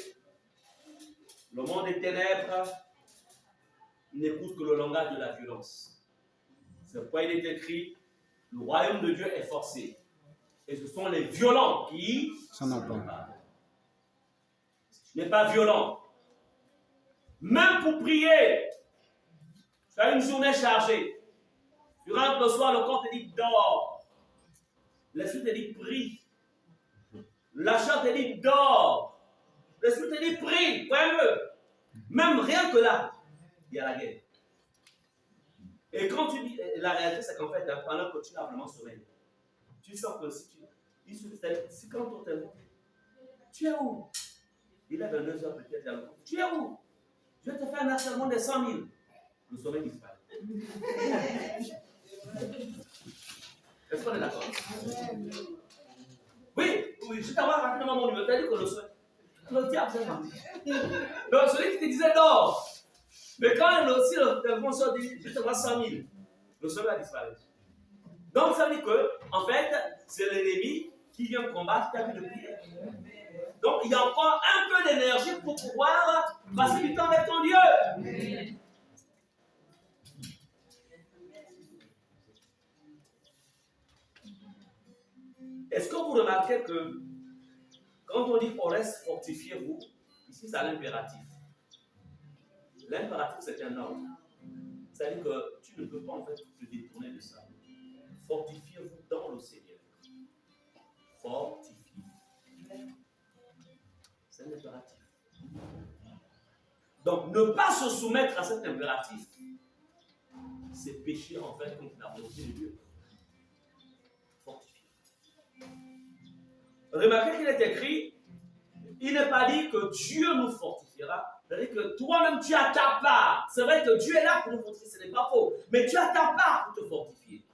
le monde des ténèbres n'écoute que le langage de la violence. C'est pourquoi il est écrit, le royaume de Dieu est forcé. Et ce sont les violents qui s'en emparent. Tu n'es pas violent. Même pour prier, tu as une journée chargée. Tu rentres le soir, le corps te dit dors. L'esprit te dit prie. La chair te dit dors. L'esprit te dit prie, prie-le. Même rien que là, il y a la guerre. Et quand tu dis, la réalité c'est qu'en fait, pendant que tu as vraiment sommeil, tu sens que si quand on t'aime, tu es où? Il est 22h peut-être, tu es où? Je te fais un harcèlement de 100 000. Le sommeil disparaît. Est-ce qu'on est d'accord? Oui, je t'envoie rapidement mon numéro. Tu as dit que le diable c'est gentil. Donc celui qui te disait dors. Mais quand aussi le téléphone sort dit, je te vois 100 000, le sommeil a disparu. Donc ça veut dire que, en fait, c'est l'ennemi qui vient combattre ta vie de prière. Donc il y a encore un peu d'énergie pour pouvoir passer du temps avec ton Dieu. Est-ce que vous remarquez que quand on dit on reste fortifiez-vous, ici c'est l'impératif. L'impératif c'est un ordre. C'est-à-dire que tu ne peux pas en fait te détourner de ça. Fortifiez-vous dans le Seigneur. Fortifiez. C'est un impératif. Donc ne pas se soumettre à cet impératif, c'est pécher en fait contre la volonté de Dieu. Fortifiez. Remarquez qu'il est écrit, il n'est pas dit que Dieu nous fortifiera, c'est-à-dire que toi-même tu as ta part. C'est vrai que Dieu est là pour nous fortifier, ce n'est pas faux, mais tu as ta part pour te fortifier.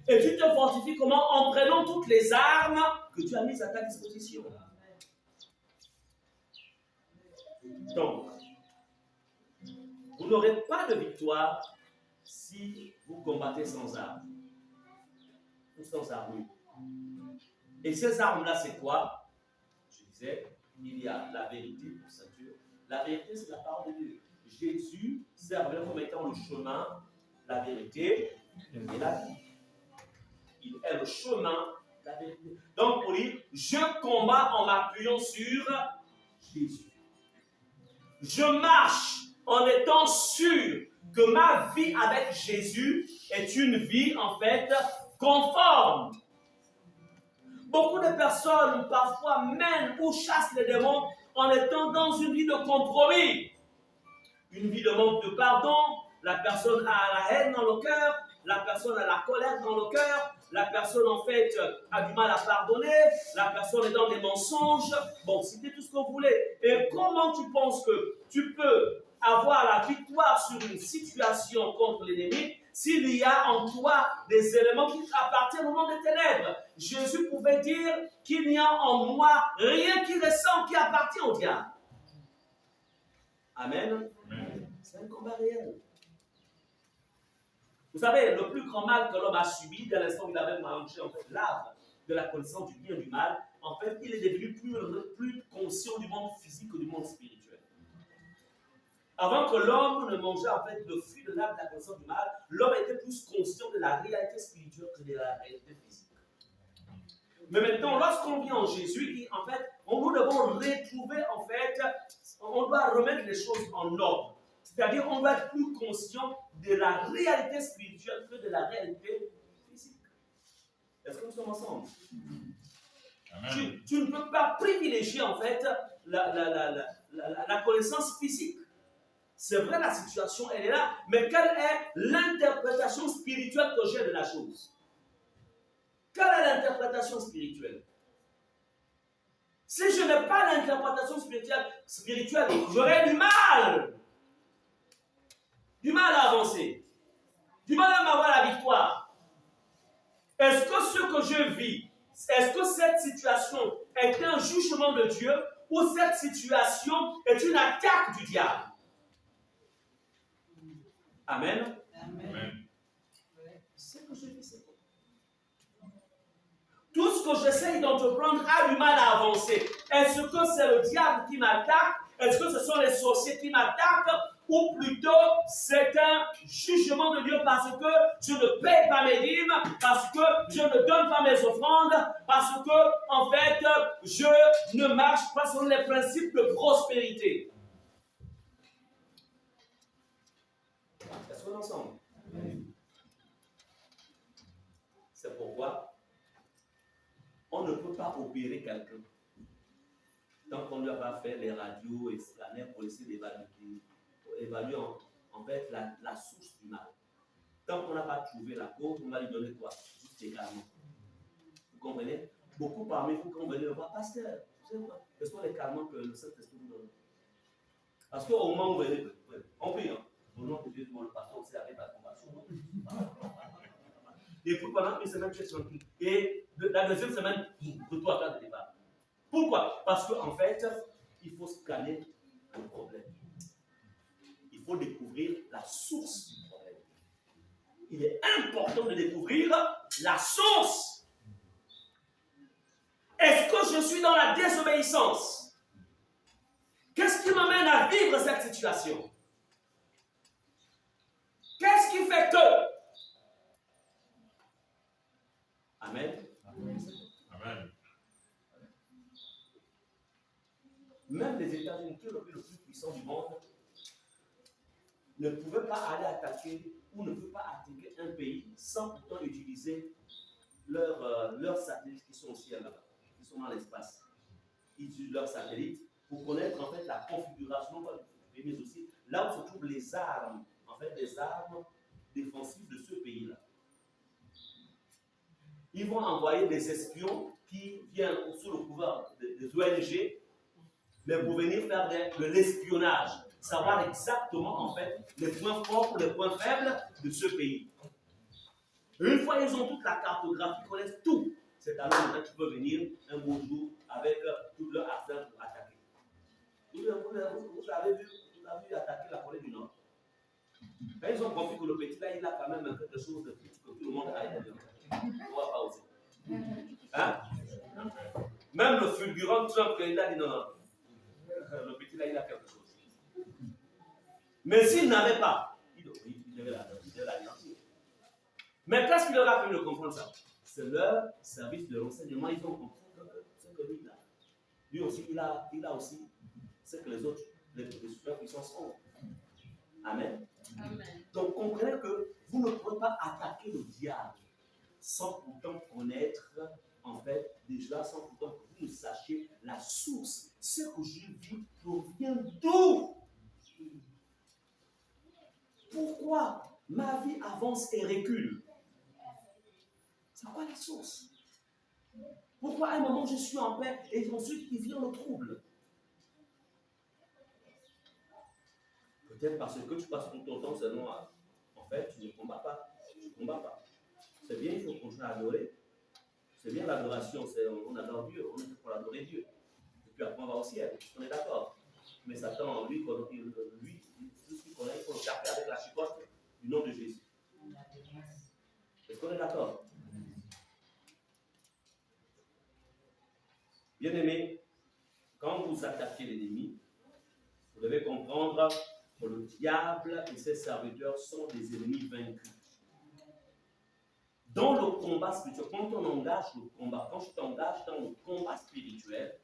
Et tu te fortifies comment? En prenant toutes les armes que Dieu a mises à ta disposition. Donc, vous n'aurez pas de victoire si vous combattez sans armes ou sans armure. Et ces armes-là, c'est quoi? Je disais, il y a la vérité pour ceinture. La vérité, c'est la parole de Dieu. Jésus sert comme étant le chemin, la vérité et la vie. Il est le chemin, la vérité. Donc pour lui, je combats en m'appuyant sur Jésus. Je marche en étant sûr que ma vie avec Jésus est une vie en fait conforme. Beaucoup de personnes parfois mènent ou chassent les démons en étant dans une vie de compromis. Une vie de manque de pardon, la personne a la haine dans le cœur, la personne a la colère dans le cœur, la personne en fait a du mal à pardonner, la personne est dans des mensonges. Bon, citez tout ce que vous voulez. Et comment tu penses que tu peux avoir la victoire sur une situation contre l'ennemi s'il y a en toi des éléments qui appartiennent au monde des ténèbres? Jésus pouvait dire qu'il n'y a en moi rien qui ressemble, qui appartient au diable. Amen. C'est un combat réel. Vous savez, le plus grand mal que l'homme a subi, dès l'instant où il avait mangé en fait, l'arbre de la connaissance du bien et du mal, en fait, il est devenu plus conscient du monde physique que du monde spirituel. Avant que l'homme ne mangeait en fait le fruit de l'arbre de la connaissance du mal, l'homme était plus conscient de la réalité spirituelle que de la réalité physique. Mais maintenant, lorsqu'on vient en Jésus, en fait, nous devons retrouver, en fait, on doit remettre les choses en ordre. C'est-à-dire, on doit être plus conscient de la réalité spirituelle que de la réalité physique. Est-ce que nous sommes ensemble? Tu ne peux pas privilégier, en fait, la connaissance physique. C'est vrai, la situation, elle est là, mais quelle est l'interprétation spirituelle que j'ai de la chose? Quelle est l'interprétation spirituelle? Si je n'ai pas l'interprétation spirituelle, j'aurai du mal à avancer, du mal à avoir la victoire. Est-ce que ce que je vis, est-ce que cette situation est un jugement de Dieu ou cette situation est une attaque du diable? Amen. Amen. Ce que je vis, c'est quoi? Tout ce que j'essaye d'entreprendre a du mal à avancer. Est-ce que c'est le diable qui m'attaque? Est-ce que ce sont les sorciers qui m'attaquent? Ou plutôt, c'est un jugement de Dieu parce que je ne paie pas mes dîmes, parce que je ne donne pas mes offrandes, parce que, en fait, je ne marche pas selon les principes de prospérité. Est-ce qu'on est ensemble? C'est pourquoi on ne peut pas opérer quelqu'un tant qu'on ne lui a pas fait les radios et scanners pour essayer d'évaluer en fait la source du mal. Tant qu'on n'a pas trouvé la cause, on va lui donner quoi? Juste également. Vous comprenez? Beaucoup parmi vous, quand vous venez le voir, pasteur, ce sont les calmants que le Saint-Esprit vous donne. Parce qu'au moment où vous venez, on prie, hein. Au nom de Dieu, le pasteur aussi avec la compassion. Et puis pendant une semaine, tu es tranquille. Et la deuxième semaine, retour à place de départ. Pourquoi? Parce qu'en fait, il faut scanner le problème. Il faut découvrir la source du problème. Il est important de découvrir la source. Est-ce que je suis dans la désobéissance? Qu'est-ce qui m'amène à vivre cette situation? Qu'est-ce qui fait que? Amen. Amen. Même les États-Unis, qui est le pays le plus puissant du monde, ne pouvaient pas aller attaquer ou ne peuvent pas attaquer un pays sans pourtant utiliser leurs satellites qui sont au ciel là-bas, qui sont dans l'espace. Ils utilisent leurs satellites pour connaître en fait la configuration du pays, mais aussi là où se trouvent les armes, en fait les armes défensives de ce pays-là. Ils vont envoyer des espions qui viennent sous le pouvoir des ONG, mais pour venir faire de l'espionnage, savoir exactement en fait les points forts ou les points faibles de ce pays. Une fois ils ont toute la cartographie, ils connaissent tout. C'est alors que tu peux venir un beau jour avec tout leur arsenal pour attaquer. Vous avez vu attaquer la Corée du Nord. Mais ils ont compris que le petit là, il a quand même quelque chose de petit que tout le monde a aidé. On ne va pas oser. Hein? Même le fulgurant Trump, il a dit non, non. Le petit là, il a quelque chose. Mais s'il n'avait pas, il devait l'anéantir. Mais qu'est-ce qu'il aura pu le comprendre ça? C'est leur service de renseignement. Ils ont compris que ce que lui, là, lui aussi, il a aussi ce que les autres, les super puissances ont. Amen. Amen. Donc comprenez que vous ne pouvez pas attaquer le diable sans pourtant connaître, en fait, déjà sans pourtant que vous ne sachiez la source. Ce que je vis provient d'où? Pourquoi ma vie avance et recule? C'est quoi la source? Pourquoi à un moment je suis en paix et ensuite il vient le trouble? Peut-être parce que tu passes ton temps seulement à... En fait, tu ne combats pas. Tu ne combats pas. C'est bien, il faut continuer à adorer. C'est bien l'adoration, on adore Dieu, on est pour adorer Dieu. Et puis après on va au ciel, on est d'accord. Mais Satan, lui, tout ce qu'il connaît, il faut le taper avec la chicotte du nom de Jésus. Est-ce qu'on est d'accord? Bien-aimés, quand vous attaquez l'ennemi, vous devez comprendre que le diable et ses serviteurs sont des ennemis vaincus. Dans le combat spirituel, quand on engage le combat, quand je t'engage dans le combat spirituel,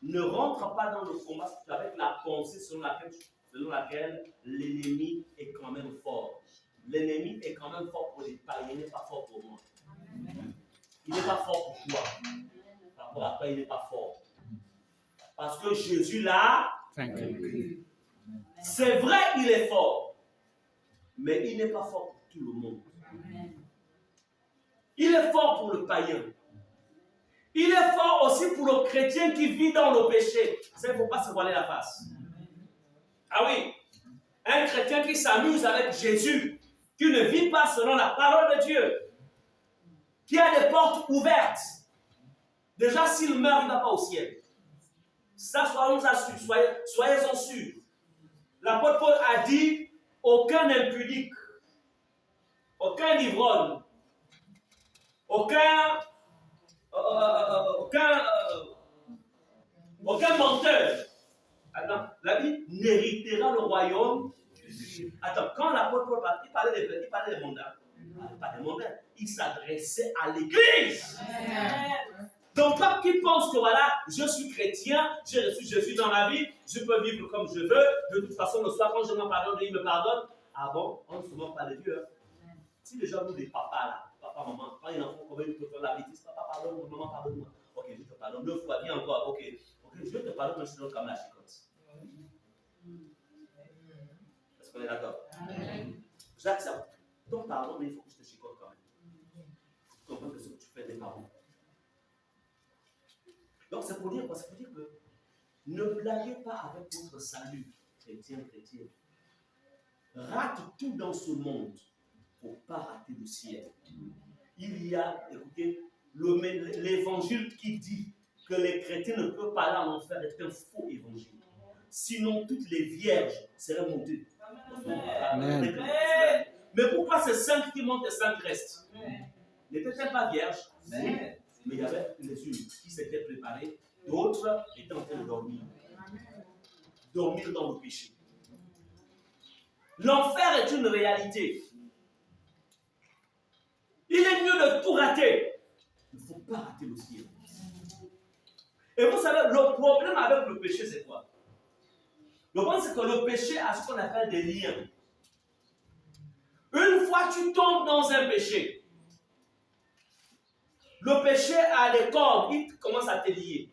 ne rentre pas dans le combat spirituel avec la pensée selon laquelle l'ennemi est quand même fort. L'ennemi est quand même fort pour les païens, il n'est pas fort pour moi. Il n'est pas fort pour toi. Par rapport à toi, il n'est pas fort. Parce que Jésus là, c'est vrai, il est fort. Mais il n'est pas fort pour tout le monde. Il est fort pour le païen. Il est fort aussi pour le chrétien qui vit dans le péché. Ça, il ne faut pas se voiler la face. Ah oui, un chrétien qui s'amuse avec Jésus, qui ne vit pas selon la parole de Dieu, qui a des portes ouvertes. Déjà, s'il meurt, il ne va pas au ciel. Ça, soyez-en sûrs. L'apôtre Paul a dit, aucun impudique, aucun ivrogne, aucun menteur. Attends, la Bible n'héritera le royaume. Attends, quand l'apôtre Paul parlait des mondains, pas des mondains, il s'adressait à l'église. Donc, toi qui penses que voilà, je suis chrétien, j'ai reçu Jésus dans ma vie, je peux vivre comme je veux, de toute façon, le soir, quand je m'en pardonne, il me pardonne. Ah bon, on ne se moque pas de Dieu. Hein. Si les gens nous des papas là, papa, maman, quand il y a un enfant, comment il peut faire la bêtise, papa, pardonne-moi, maman, pardonne-moi. Ok, je te pardonne 2 fois, viens encore, ok, je te pardonne, mais je te donne comme la chicotte. Est-ce qu'on est d'accord? J'accepte ton pardon, mais il faut que je te chicote quand même. Tu comprends que ce que tu fais n'est pas bon. Donc c'est pour dire quoi? C'est pour dire que ne blaguez pas avec votre salut, chrétien. Rate tout dans ce monde pour ne pas rater le ciel. Il y a, écoutez, l'évangile qui dit que les chrétiens ne peuvent pas aller en enfer est un faux évangile. Sinon, toutes les vierges seraient montées. Amen. Mais pourquoi ces 5 qui montent et 5 restent? N'étaient-elles pas vierges? Mais il y avait les unes qui s'étaient préparées, d'autres étaient en train de dormir. Dormir dans le péché. L'enfer est une réalité. Il est mieux de tout rater. Il ne faut pas rater le ciel. Et vous savez, le problème avec le péché, c'est quoi? Le problème, c'est que le péché a ce qu'on appelle des liens. Une fois tu tombes dans un péché, le péché a des cordes, il commence à te lier.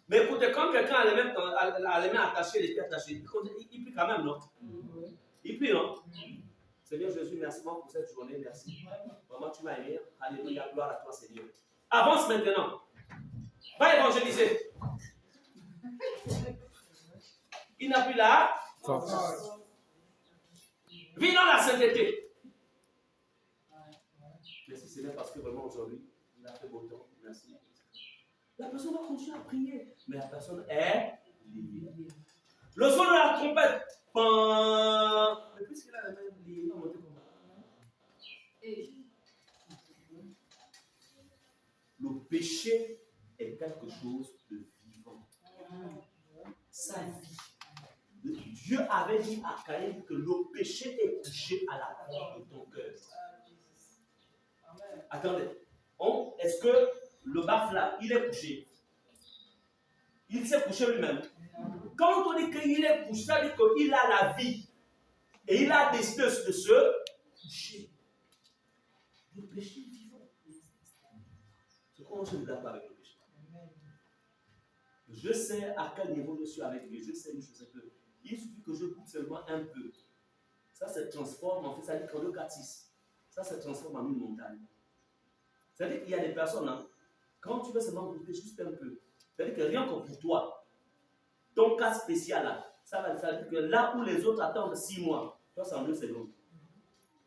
Mais écoutez, quand quelqu'un a les mains attachées, les pieds attachés, il prie quand même, non? Il prie, non? Seigneur Jésus, merci pour cette journée, merci. Vraiment, tu m'as aimé. Alléluia, gloire à toi, Seigneur. Avance maintenant. Va évangéliser. Il n'a plus la force. Vis dans la sainteté. Merci Seigneur parce que vraiment aujourd'hui, il a fait beau temps. Merci. La personne va continuer à prier, mais la personne est liée. Le son de la trompette. Mais puisqu'il a la main liée, il va monter comment? Le péché est quelque chose de vivant. Sa vie, Dieu avait dit à Caïn que le péché est couché à la porte de ton cœur. Attendez, est-ce que le baf là, il est couché? Il s'est couché lui-même. Quand on dit qu'il est couché, ça veut dire qu'il a la vie. Et il a décidé de se coucher. Le péché est vivant. C'est comment je ne blague pas avec le péché. Je sais à quel niveau je suis avec Dieu. Je sais une chose, c'est que il suffit que je goûte seulement un peu. Ça se transforme, en fait, ça dit qu'en 2,4,6. Ça se transforme en une montagne. C'est-à-dire qu'il y a des personnes, hein, quand tu veux seulement goûter juste un peu, c'est-à-dire que rien que pour toi, ton cas spécial là, ça veut dire que là où les autres attendent 6 mois, toi c'est en 2 secondes.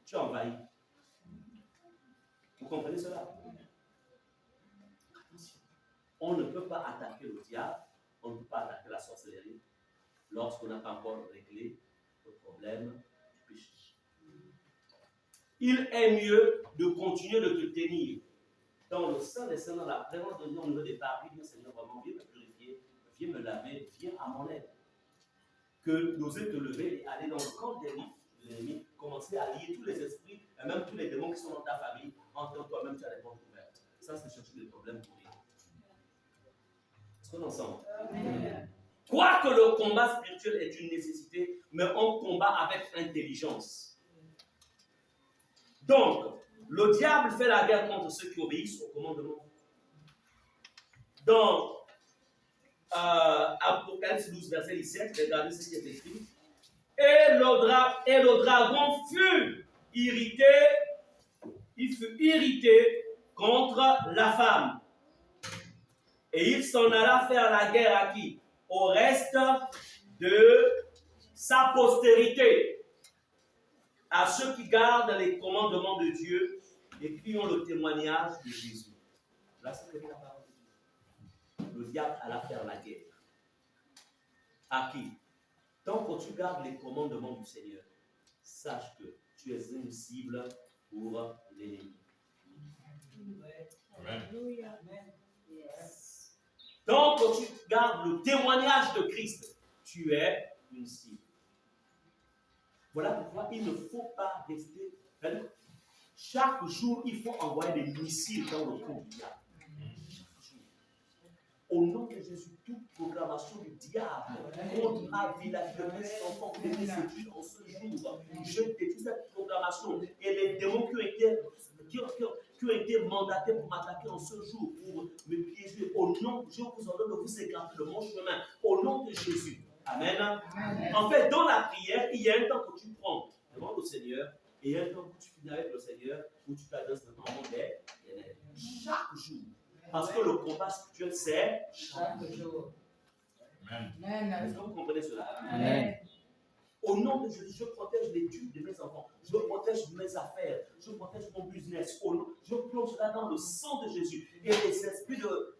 Tu es envahi. Vous comprenez cela? Attention. On ne peut pas attaquer le diable, on ne peut pas attaquer la sorcellerie lorsqu'on n'a pas encore réglé le problème du péché. Il est mieux de continuer de te tenir dans le sein des saints, dans la présence de Dieu au niveau des paris. Dieu Seigneur, vraiment, viens me purifier, viens me laver, viens à mon aide. Que d'oser te lever et aller dans le camp de l'ennemi, commencer à lier tous les esprits et même tous les démons qui sont dans ta famille, en tant que toi-même tu as les portes ouvertes. Ça, c'est chercher des problèmes pour rien. Est-ce qu'on est ensemble? Quoique le combat spirituel est une nécessité, mais on combat avec intelligence. Donc, le diable fait la guerre contre ceux qui obéissent au commandement. Dans Apocalypse 12, verset 17, regardez ce qui est écrit. Et le dragon fut irrité, il fut irrité contre la femme. Et il s'en alla faire la guerre à qui? Au reste de sa postérité, à ceux qui gardent les commandements de Dieu et qui ont le témoignage de Jésus. Là, c'est la parole de Dieu. Le diable alla faire la guerre. À qui? Tant que tu gardes les commandements du Seigneur, sache que tu es une cible pour l'ennemi. Amen. Tant que tu gardes le témoignage de Christ, tu es une cible. Voilà pourquoi il ne faut pas rester. Chaque jour, il faut envoyer des missiles dans le camp du diable. Au nom de Jésus, toute programmation du diable contre ma vie, la vie de mes enfants, de mes études en ce jour, je détruis cette programmation et les démons qui ont été mandatés pour m'attaquer en ce jour, pour me piéger. Au nom de Dieu, je vous ordonne de vous écarter de mon chemin. Au nom de Jésus. Amen. Amen. En fait, dans la prière, il y a un temps que tu prends devant le Seigneur et il y a un temps que tu finis avec le Seigneur où tu t'adresses devant mon Père. Chaque jour. Parce que le combat spirituel, c'est chaque jour. Amen. Est-ce que vous comprenez cela? Amen. Au nom de Jésus, je protège l'étude de mes enfants. Je protège mes affaires. Je protège mon business. Je plonge cela dans le sang de Jésus. Et les esprits trouvez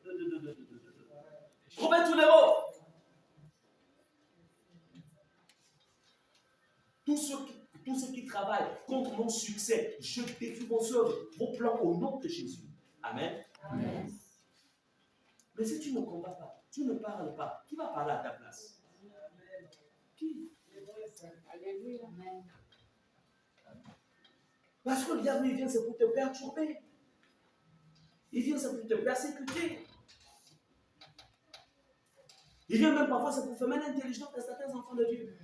tous les mots. Tous ceux qui travaillent contre mon succès, je détruis vos plans au nom de Jésus. Amen. Amen. Mais si tu ne combats pas, tu ne parles pas, qui va parler à ta place? Qui? Alléluia. Parce que le diable, il vient, c'est pour te perturber. Il vient, c'est pour te persécuter. Il vient même parfois, c'est pour faire mal intelligence à certains enfants de Dieu.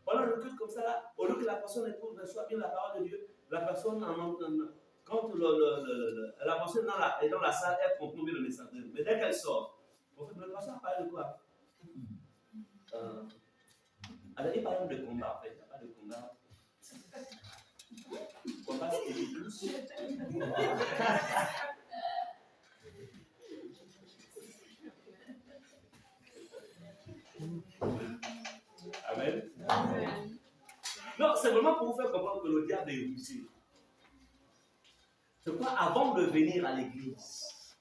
Voilà le culte comme ça, là, au lieu que la personne reçoit bien la parole de Dieu, la personne, quand la personne est dans la salle, elle comprend bien le message de Dieu. Mais dès qu'elle sort, en fait, la personne parle de quoi? Alors, il parle de combat, en fait. Il n'y a pas de combat. Combat, c'est plus. Amen. Amen. Non, c'est vraiment pour vous faire comprendre que le diable est poussé. C'est quoi? Avant de venir à l'église,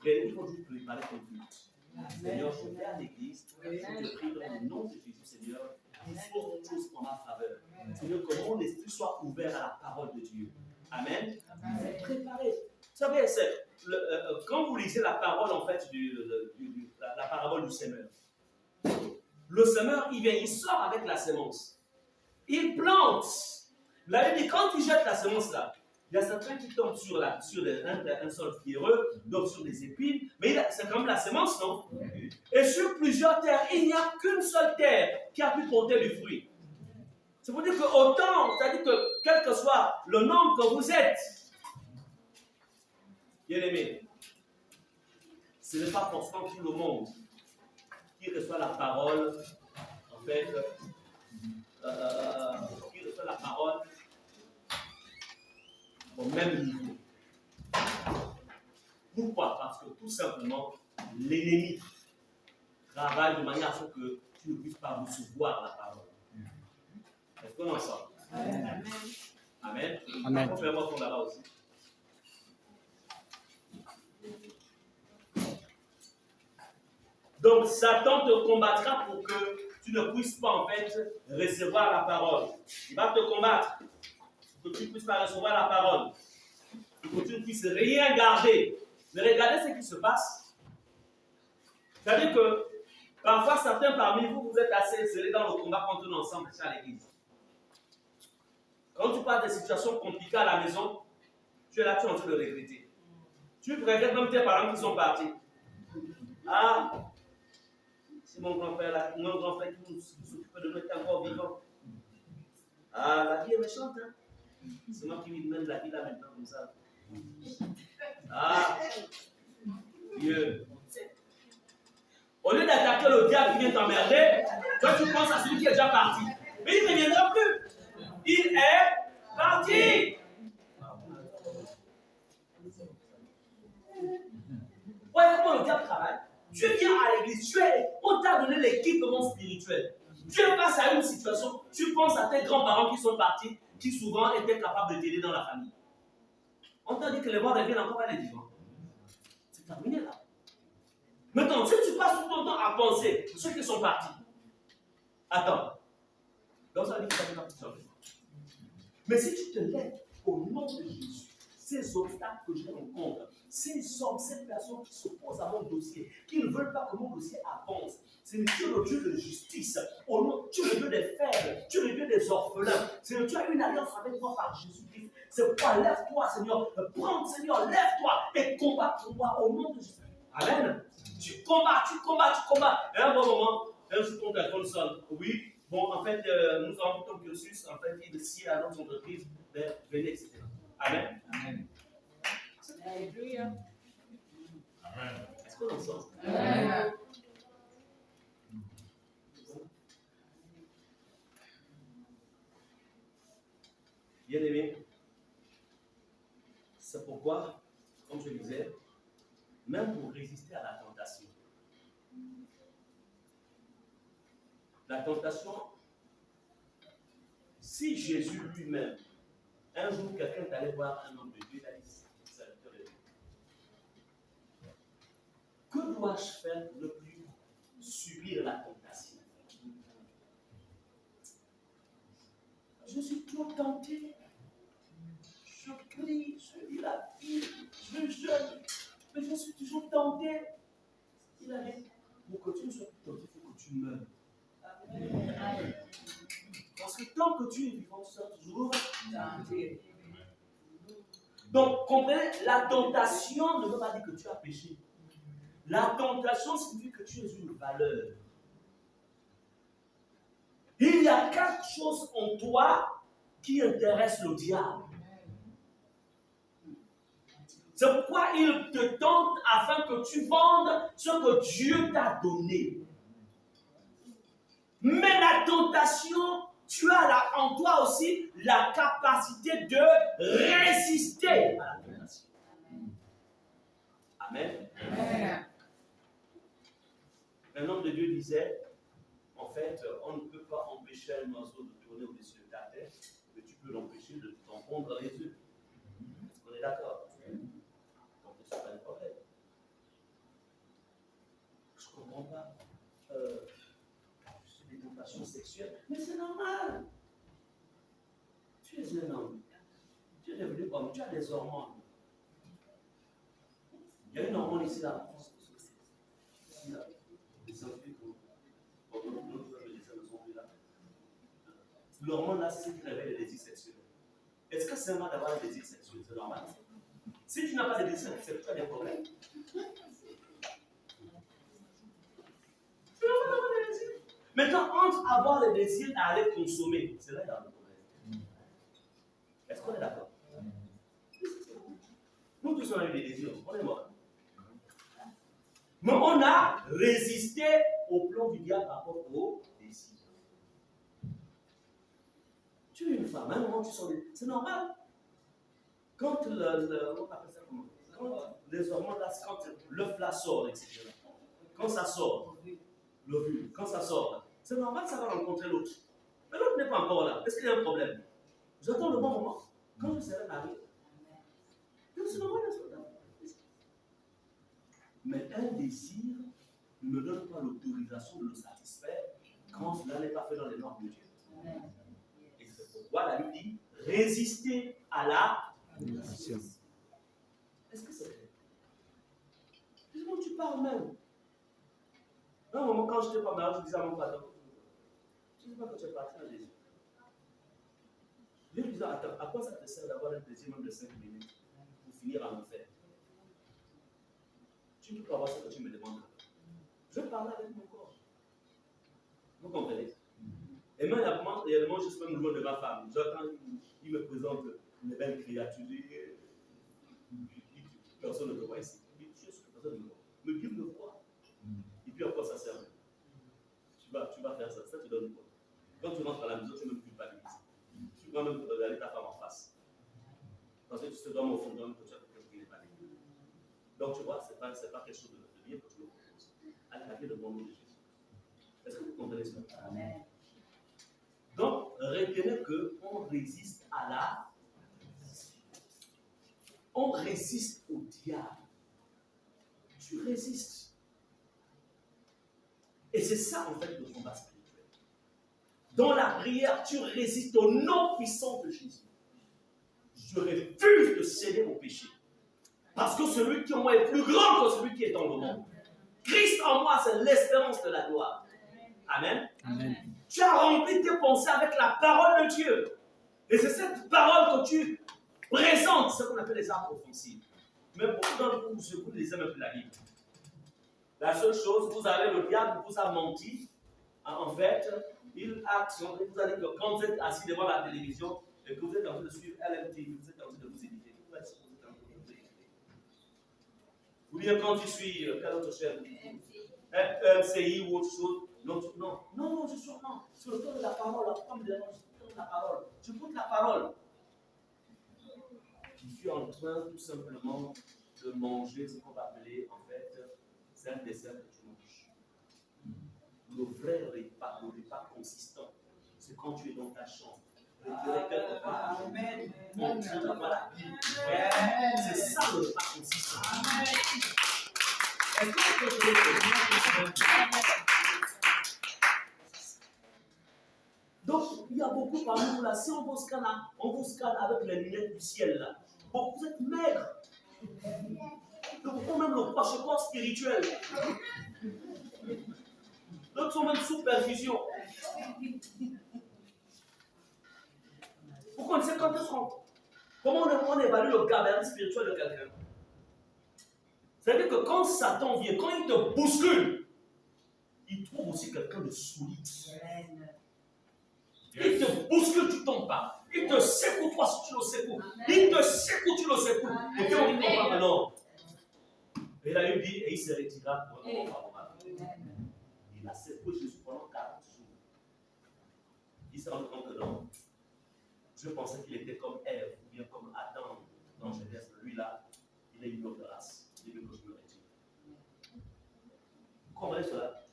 il faut juste préparer ton culte. Seigneur, je vais à l'église, je te prie dans le nom de Jésus, Seigneur, dispose toutes choses en ma faveur. Seigneur, que mon esprit soit ouvert à la parole de Dieu. Amen. C'est préparé. Vous savez, quand vous lisez la parole, en fait, la parabole du Seigneur, le semeur, il vient, il sort avec la semence. Il plante. La Bible dit, quand il jette la semence là, il y a certains qui tombent sur un sol pierreux, d'autres sur des épines, mais c'est comme la semence, non? Et sur plusieurs terres, il n'y a qu'une seule terre qui a pu porter du fruit. C'est pour dire que autant, c'est-à-dire que quel que soit le nombre que vous êtes, bien aimé, ce n'est pas forcément tout le monde qui reçoit la parole, en fait, qui reçoit la parole au même niveau. Pourquoi? Parce que tout simplement, l'ennemi travaille de manière à ce que tu ne puisses pas recevoir la parole. Est-ce qu'on en sort? Amen. Amen. Amen. On peut faire moi qu'on là-bas aussi. Donc, Satan te combattra pour que tu ne puisses pas, en fait, recevoir la parole. Il va te combattre pour que tu ne puisses pas recevoir la parole. Pour que tu ne puisses rien garder. Mais regardez ce qui se passe. C'est-à-dire que, parfois, certains parmi vous, vous êtes assez zélés dans le combat contre nous ensemble ici à l'église. Quand tu parles de situations compliquées à la maison, tu es là, tu es en train de regretter. Tu regrettes même tes parents qui sont partis. Ah, c'est mon grand-père qui s'occupe de nous est encore vivant. Ah, la vie est méchante, hein? C'est moi qui lui mène la vie là maintenant comme ça. Ah, Dieu. Au lieu d'attaquer le diable qui vient t'emmerder, toi tu penses à celui qui est déjà parti. Mais il ne reviendra plus. Il est parti. Voyez comment le diable travaille. Tu viens à l'église, on t'a donné l'équipement spirituel. Tu es face à une situation, tu penses à tes grands-parents qui sont partis, qui souvent étaient capables de t'aider dans la famille. On t'a dit que les morts reviennent encore à les vivants. C'est terminé là. Maintenant, si tu passes tout ton temps à penser à ceux qui sont partis, attends. Donc ça dit que ça ne va pas changer. Mais si tu te lèves au nom de Jésus, ces obstacles que je rencontre, ces hommes, ces personnes qui s'opposent à mon dossier, qui ne veulent pas que mon dossier avance, c'est le Dieu de justice. Au nom, tu es le Dieu des faibles, tu es le Dieu des orphelins. C'est le Dieu qui a une alliance avec toi par Jésus-Christ. C'est pourquoi lève-toi, Seigneur. Prends, Seigneur, lève-toi et combat pour moi au nom de Jésus. Amen. Tu combats. Et à un bon moment, un jour ton téléphone sonne. Oui, bon, en fait, nous avons ton cursus, en fait, il est si à notre entreprise, venez, etc. Amen. Amen. Alléluia. Amen. Est-ce qu'on en sort? Amen. Bien aimé, c'est pourquoi, comme je disais, même pour résister à la tentation, si Jésus lui-même, un jour quelqu'un est allé voir un homme de Dieu, il a dit, serviteur de Dieu, que dois-je faire pour ne plus subir la tentation? Je suis toujours tenté. Je prie, je lis la Bible, je jeûne, mais je suis toujours tenté. Il a dit, pour que tu ne sois plus tenté, il faut que tu meurs. Amen. Parce que tant que tu es vivant, tu seras toujours tenté. Donc, comprenez, la tentation ne veut pas dire que tu as péché. La tentation signifie que tu es une valeur. Il y a quelque chose en toi qui intéresse le diable. C'est pourquoi il te tente afin que tu vendes ce que Dieu t'a donné. Mais la tentation, tu as en toi aussi la capacité de résister à la tentation. Amen. Amen. Un homme de Dieu disait, en fait, on ne peut pas empêcher un oiseau de tourner au-dessus de ta tête, mais tu peux l'empêcher de t'en prendre dans les yeux. Est-ce qu'on est d'accord? Donc, ce n'est pas un problème. Je ne comprends pas. Des tentations sexuelles, mais c'est normal. Tu es un homme. Tu es devenu homme. Tu as des hormones. Il y a une hormone ici là. Ici là. Les scientifiques. Ok. L'hormone là, c'est ce qui révèle les désirs sexuels. Est-ce que c'est normal d'avoir des désirs sexuels? C'est normal. Si tu n'as pas de désirs sexuels, tu as des problèmes. Maintenant, entre avoir les désirs et aller consommer, c'est là qu'il y a un problème. Est-ce qu'on est d'accord? Nous tous on a eu des désirs, on est morts. Mais on a résisté au plan du diable par rapport aux désirs. Tu es une femme, à un moment tu sens des... C'est normal. Quand on appelle ça comment? Quand les hormones là, quand l'œuf là sort, etc. Quand ça sort, l'ovule, quand ça sort, c'est normal, ça va rencontrer l'autre. Mais l'autre n'est pas encore là. Est-ce qu'il y a un problème? J'attends le bon moment. Quand je serai marié. C'est normal, mais un désir ne donne pas l'autorisation de le satisfaire quand cela n'est pas fait dans les normes de Dieu. Et c'est pourquoi la Bible dit résister à la tentation. Est-ce que c'est vrai? Justement, tu parles même. À un moment, quand je n'étais pas marié, je disais à mon patron, je ne sais pas quand tu es parti en Jésus. Je lui disais, attends, à quoi ça te sert d'avoir un plaisir même de 5 minutes pour finir en enfer? Tu ne peux pas avoir ce que tu me demandes. Je parle avec mon corps. Vous comprenez? Et même, il y a des moments, je suis même loin de ma femme. J'attends, il me présente une belle créature. Personne ne me voit ici. Il dit, je suis personne ne me voit. Mais Dieu me voit. Et puis, à quoi ça sert? Tu vas faire ça. Ça te donne quoi? Quand tu rentres à la maison, tu ne me culpabilises. Tu vas même regarder ta femme en face. Parce que tu te dois au fond que tu as quelqu'un qui n'est pas libre. Donc, tu vois, ce n'est pas quelque chose de bien que tu me proposes. À la vie de mon nom de Jésus. Est-ce que vous comprenez ça? Amen. Donc, retenez qu'on résiste à la... On résiste au diable. Tu résistes. Et c'est ça, en fait, le combat spirituel. Dans la prière, tu résistes au nom puissant de Jésus. Je refuse de céder au péché. Parce que celui qui en moi est plus grand que celui qui est dans le monde. Christ en moi, c'est l'espérance de la gloire. Amen. Amen. Tu as rempli tes pensées avec la parole de Dieu. Et c'est cette parole que tu présentes, ce qu'on appelle les armes offensives. Mais beaucoup d'entre vous ne lisez même plus la Bible. La seule chose, vous avez le diable qui vous a menti. En fait, il a vous a dit que quand vous êtes assis devant la télévision et que vous êtes en train de suivre LMT, vous êtes en train de vous éditer. Ou bien quand tu suis quelle autre chaîne, MCI ou autre chose. Non, je suis non. C'est le temps de la parole. La parole. Tu écoutes la parole. Je suis en train tout simplement de manger ce qu'on va appeler en fait, c'est un dessert que tu manges. Le vrai repas consistant, c'est quand tu es dans ta chambre. Amen. C'est ça le repas consistant. Est-ce que donc, il y a beaucoup parmi nous là. Si on vous scanne avec les lunettes du ciel là. Bon, vous êtes maigres. Donc, même le poids spirituel. D'autres sont même sous perfusion. Vous connaissez comment on évalue le gabarit spirituel de quelqu'un? C'est-à-dire que quand Satan vient, quand il te bouscule, il trouve aussi quelqu'un de solide. Il te bouscule, tu ne tombes pas. Il te secoue, toi, si tu le secoues. Il te secoue, tu le secoues. Et puis on ne tombe pas, non. Et la Bible dit, et il se retira pour un moment favorable. Il a secoué Jésus pendant 40 jours. Il s'est rendu compte que non. Je pensais qu'il était comme Ève, ou bien comme Adam dans Genèse. Lui là, il est une autre race. Il veut que je me retire. Vous comprenez cela?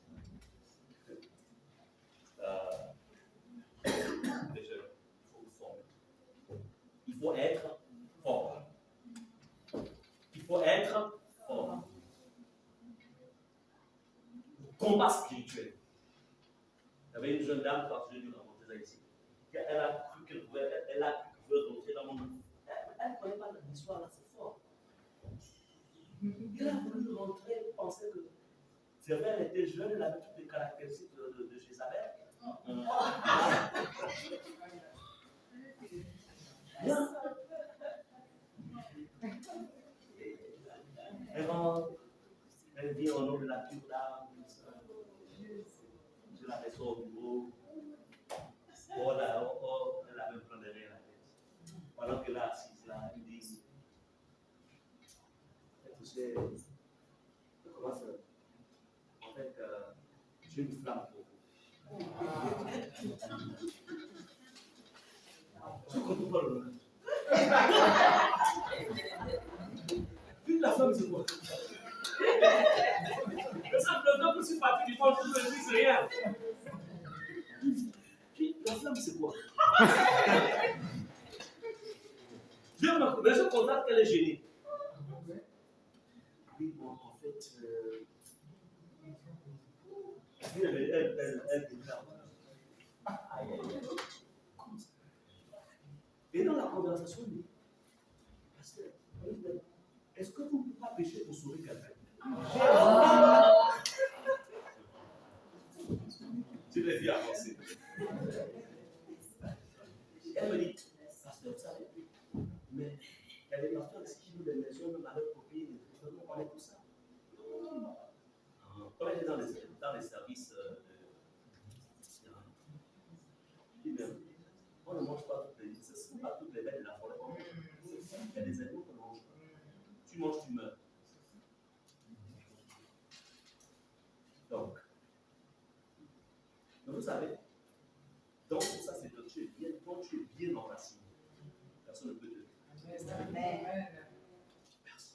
Il faut être fort. Il faut être fort. Combat spirituel. Il y avait une jeune dame, quand je l'ai vu rencontrer ça ici, elle a cru qu'elle pouvait rentrer dans mon monde. Elle ne connaît pas l'histoire là, c'est fort. Elle a voulu rentrer, penser que C'est vrai, elle était jeune, elle avait toutes les caractéristiques de Jézabel. Bien. Elle rentre, elle vient au nom de la pure dame. Je la reçois au bureau. Oh là, elle a même plein de rire à la tête. Pendant que là, assise là, elle dit, tu sais, comment ça? En fait, j'ai une flamme pour vous. Je ne comprends pas le nom. Puis la femme, c'est quoi? Le simplement que je suis parti du fond, je ne dis rien. Puis la flamme, c'est quoi? Je constate qu'elle est gênée. Oui, bon, en fait, elle déclare. Et dans la conversation, il dit, pasteur, est-ce que vous ne pouvez pas pécher pour sauver quelqu'un? Je l'ai dit avancer. Elle me dit, pasteur, vous savez, mais il y a des pasteurs qui vivent des maisons même à leur copine, on est tout ça. Quand elle est dans les services, on ne mange pas toutes les, ce ne sont pas toutes les bêtes de la forêt. Il y a des animaux qu'on ne mange pas. Tu manges, tu meurs. Donc, vous savez, donc ça c'est quand tu es bien enraciné. Personne ne peut te dire. Personne.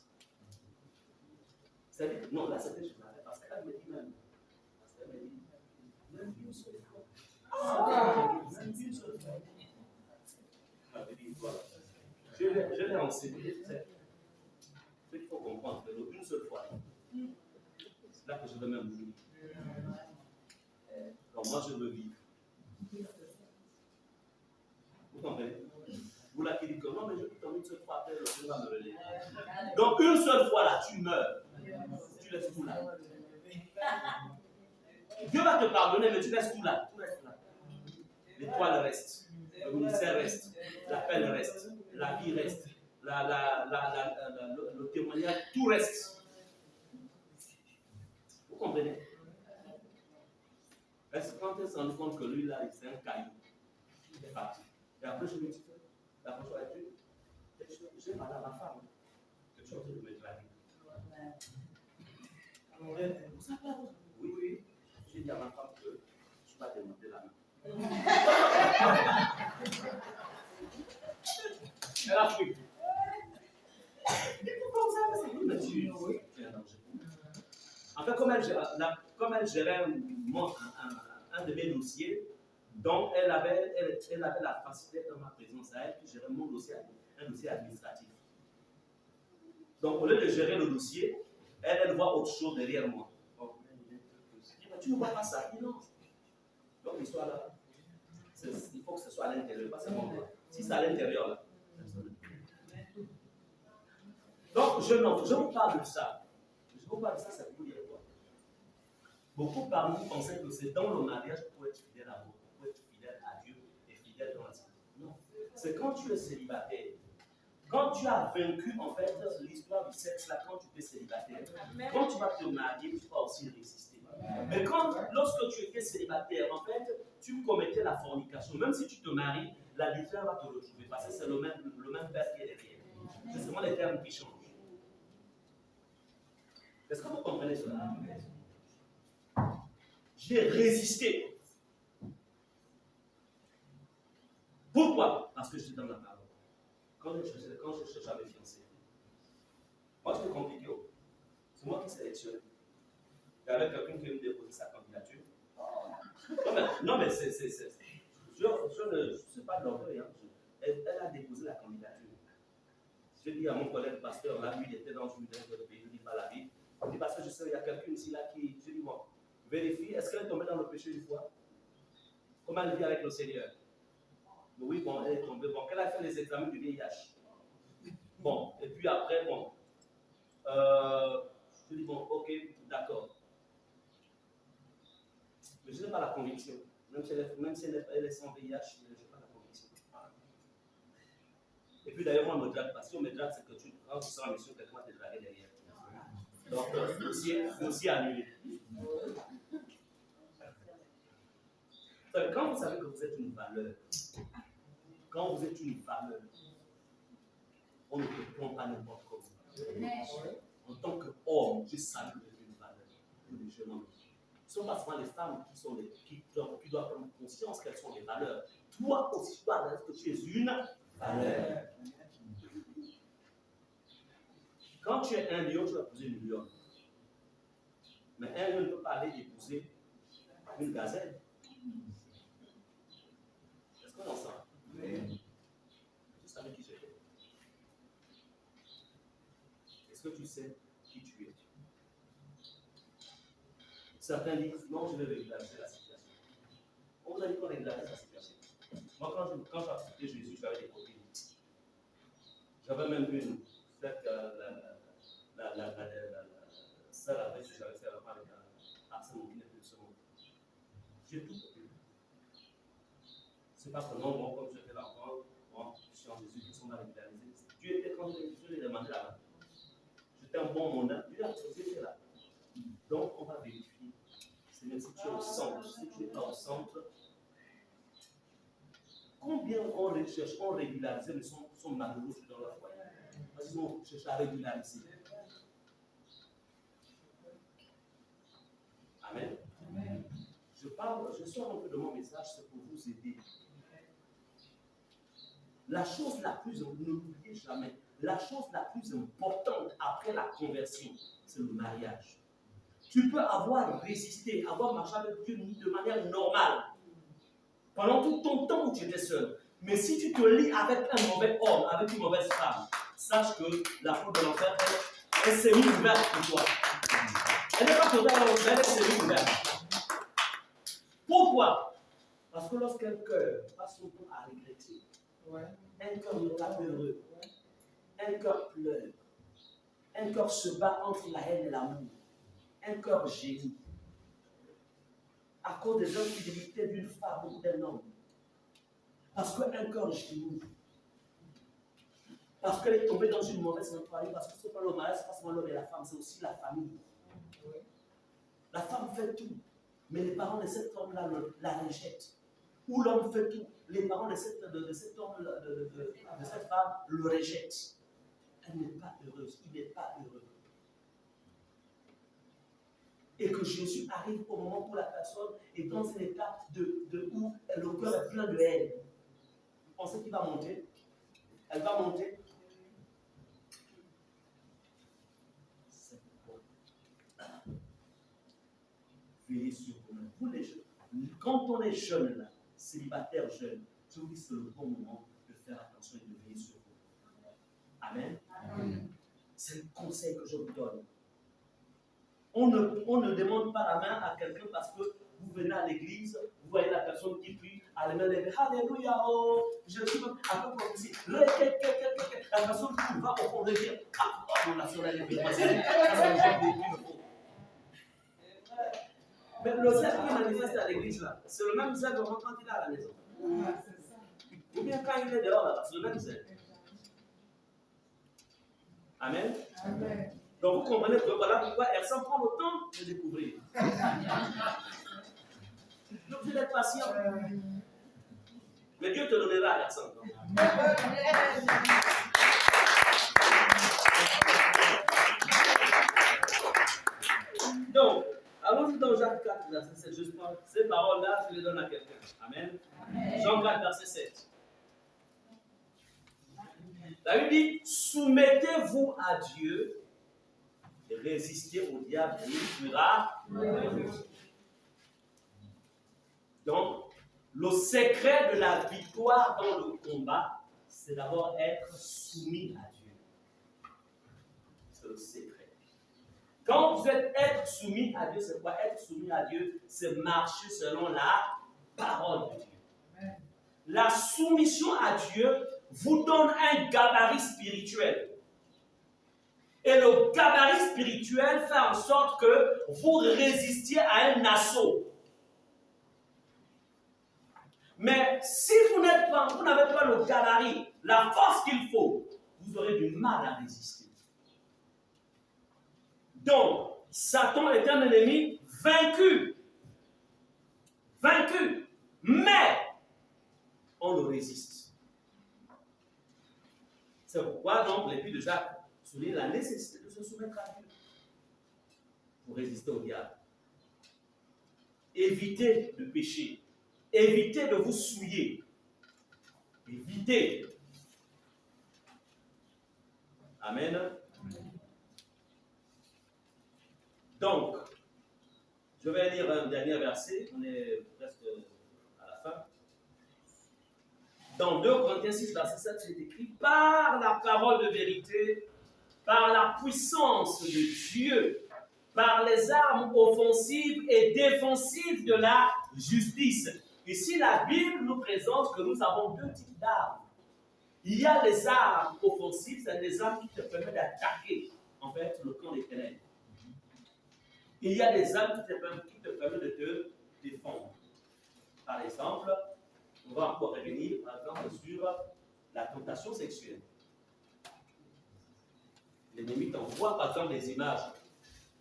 C'est-à-dire, non, là c'était général, parce qu'elle me dit même, même une seule fois. Même une seule fois. Elle me dit, voilà. Je l'ai enseigné. Ce qu'il faut comprendre, c'est une seule fois. C'est là que je veux même vivre. Donc moi je veux vivre. Vous comprenez? Vous l'avez dit que non, mais je peux tomber une seule fois, après je vais me relever. Donc une seule fois là, tu meurs. Tu laisses tout là. Dieu va te pardonner, mais tu laisses tout là. Tout reste là. L'étoile reste. Le ministère reste. L'appel reste. La vie reste. Le témoignage, tout reste. Vous comprenez? Est-ce que quand elle s'est rendu compte que lui là, c'est un caillou, il est parti. Et après, je me dis, la prochaine fois, j'ai parlé à ma femme. Que tu es en train de me draguer. Vous savez, oui, oui. J'ai dit à ma femme que je vais démonter la main. Elle a pris. Et pourquoi vous avez ça? Mais tu es un danger. En fait, comme elle gérait un de mes dossiers, donc elle avait la facilité dans ma présence à elle qui gérait mon dossier, un dossier administratif. Donc au lieu de gérer le dossier, elle voit autre chose derrière moi. Tu ne vois pas ça? Non. Donc l'histoire là, il faut que ce soit à l'intérieur, pas seulement moi. Si c'est à l'intérieur là, donc je vous parle de ça. Je vous parle de ça, ça veut dire quoi? Beaucoup parmi vous pensaient que c'est dans le mariage pour être fidèle à vous, pour être fidèle à Dieu et fidèle dans la vie. Non. C'est quand tu es célibataire. Quand tu as vaincu en fait l'histoire du sexe là, quand tu es célibataire, quand tu vas te marier, tu vas aussi résister. Mais lorsque tu étais célibataire, en fait, tu commettais la fornication. Même si tu te maries, l'adultère va te retrouver parce que c'est le même père qui est derrière. C'est seulement les termes qui changent. Est-ce que vous comprenez cela? J'ai résisté. Pourquoi? Parce que j'étais dans la parole. Quand je cherchais à me fiancer, moi c'était compliqué. C'est moi qui sélectionne. Il y avait quelqu'un qui me déposait sa candidature. Non, mais c'est pas de l'orgueil. Hein. Elle a déposé la candidature. Je dis à mon collègue pasteur, là, lui, il était dans une pays, je ne dis pas la vie. Je dis, parce que je sais, il y a quelqu'un ici là qui. Je dis, bon, vérifie, est-ce qu'elle est tombée dans le péché une fois? Comment elle vit avec le Seigneur? Oui, bon, elle est tombée. Bon, qu'elle a fait les examens du VIH. Bon, et puis après, bon. Je dis, bon, ok, d'accord. Mais je n'ai pas la conviction. Même si elle est sans VIH, je n'ai pas la conviction. Et puis d'ailleurs, moi, me drague pas. Si on me drague, c'est que quand tu sors en mission, quelqu'un te draguer derrière. Donc, aussi annulé. Quand vous savez que vous êtes une valeur, on ne te prend pas n'importe comment. En tant qu'homme, tu savais que tu es une valeur pour les jeunes hommes. Ce ne sont pas seulement les femmes qui doivent prendre conscience qu'elles sont des valeurs. Toi aussi, tu dois dire que tu es une valeur. Quand tu es un lion, tu vas épouser une lionne. Mais un lion ne peut pas aller épouser une gazelle. Est-ce qu'on en sent? Oui. Tu savais qui j'étais? Est-ce que tu sais qui tu es? Certains disent, non, je vais régulariser la situation. On vous a dit qu'on régularise la situation. Moi, quand j'ai accepté Jésus, j'avais des copines. J'avais même une, celle avec qui j'avais fait un rapport avec Arsène qui n'est plus de ce monde. J'ai tout copié. C'est pas que non, bon, comme j'étais l'enfant, moi, je suis en Jésus, qui sont mal régularisés. Dieu était quand je l'ai demandé là-bas. J'étais un bon mondain, Dieu était là. Donc, on va vérifier. C'est même si tu es au centre, si tu n'es pas au centre, combien on recherche, on régularise, mais sont malheureux dans leur foyer. Parce qu'ils vont chercher à régulariser. Amen. Amen. Je sors un peu de mon message, c'est pour vous aider. La chose la plus, ne l'oubliez jamais, la chose la plus importante après la conversion, c'est le mariage. Tu peux avoir résisté, avoir marché avec Dieu de manière normale pendant tout ton temps où tu étais seul. Mais si tu te lis avec un mauvais homme, avec une mauvaise femme, sache que la porte de l'enfer est semi-ouverte pour toi. Elle n'est pas totale, elle est semi-ouverte. Pourquoi? Parce que lorsqu'un cœur passe son temps à regretter, un cœur n'est pas heureux, un cœur pleure, un cœur se bat entre la haine et l'amour, un cœur gémit à cause des infidélités d'une femme ou d'un homme. Parce qu'un cœur gémit. Parce qu'elle est tombée dans une mauvaise mentalité. Parce que ce n'est pas le mariage, ce n'est pas seulement l'homme et la femme, c'est aussi la famille. La femme fait tout, mais les parents de cet homme-là la rejettent. Ou l'homme fait tout, les parents de cet homme, de cette femme le rejettent. Elle n'est pas heureuse, il n'est pas heureux. Et que Jésus arrive au moment où la personne est dans un état où le cœur est plein de haine. Vous pensez qu'il va monter? Elle va monter. C'est bon. Veillez sur vous-même. Vous les jeunes, quand on est jeune là, célibataire jeune, je vous dis que c'est le bon moment de faire attention et de veiller sur vous. Amen. Amen. C'est le conseil que je vous donne. On ne demande pas la main à quelqu'un parce que vous venez à l'église, vous voyez la personne qui prie, à la main levée, Alléluia, oh, je suis un peu prophétie. La personne qui va au fond de dire, ah, oh, la soeur, elle est bien passée. Mais le zèle qui manifeste à l'église là, c'est le même zèle quand il est à la maison. Ou bien quand il est dehors là, c'est le même zèle. Amen. Amen. Donc vous comprenez que voilà pourquoi elle s'en prend le temps de découvrir. Donc vous êtes patient. Mais Dieu te donnera l'accent. Donc, allons-y dans Jacques 4, verset 7. Je prends ces paroles-là, je les donne à quelqu'un. Amen. Amen. Jean 4, verset 7. La Bible dit, soumettez-vous à Dieu. Résister au diable, il fuira. Donc, le secret de la victoire dans le combat, c'est d'abord être soumis à Dieu. C'est le secret. Quand vous êtes être soumis à Dieu, c'est quoi? Être soumis à Dieu, c'est marcher selon la parole de Dieu. La soumission à Dieu vous donne un gabarit spirituel. Et le gabarit spirituel fait en sorte que vous résistiez à un assaut. Mais si vous n'avez pas le gabarit, la force qu'il faut, vous aurez du mal à résister. Donc, Satan est un ennemi vaincu. Vaincu. Mais, on le résiste. C'est pourquoi, donc, l'épître de Jacques souligne la nécessité de se soumettre à Dieu pour résister au diable. Évitez de pécher. Évitez de vous souiller. Évitez. Amen. Donc, je vais lire un dernier verset. On est presque à la fin. Dans 2 Corinthiens 6, verset 7, c'est écrit: par la parole de vérité, par la puissance de Dieu, par les armes offensives et défensives de la justice. Ici, la Bible nous présente que nous avons 2 types d'armes. Il y a les armes offensives, c'est des armes qui te permettent d'attaquer, en fait, le camp des ténèbres. Il y a des armes qui te permettent de te défendre. Par exemple, on va encore revenir, par exemple, sur la tentation sexuelle. L'ennemi t'envoie, par exemple, des images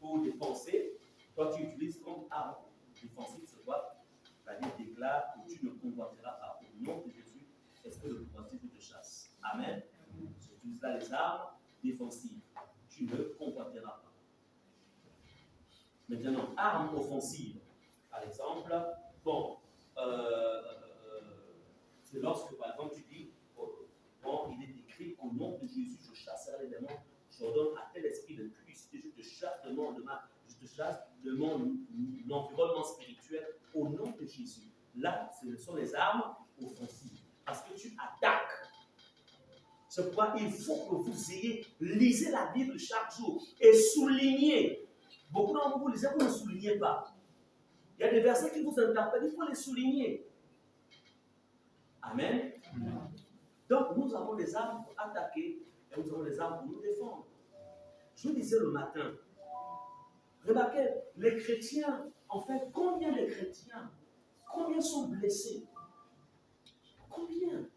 ou des pensées. Toi, tu utilises comme arme défensive, c'est quoi? La Bible déclare que tu ne convoiteras pas. Au nom de Jésus, est-ce que le convoitisme te chasse? Amen. Tu utilises là les armes défensives. Tu ne convoiteras pas. Maintenant, armes offensives. Par exemple, bon, c'est lorsque, par exemple, tu dis, bon, il est écrit qu'au nom de Jésus, je chasserai les démons, j'ordonne à tel esprit de crucité, je te chasse de mon environnement spirituel au nom de Jésus. Là, ce sont les armes offensives. Parce que tu attaques. C'est pourquoi il faut que vous lisez la Bible chaque jour et soulignez. Beaucoup d'entre vous lisez, vous ne soulignez pas. Il y a des versets qui vous interpellent, il faut les souligner. Amen. Donc, nous avons des armes pour attaquer et nous avons des armes pour nous défendre. Je disais le matin, remarquez, les chrétiens, en fait, combien de chrétiens, combien sont blessés? Combien?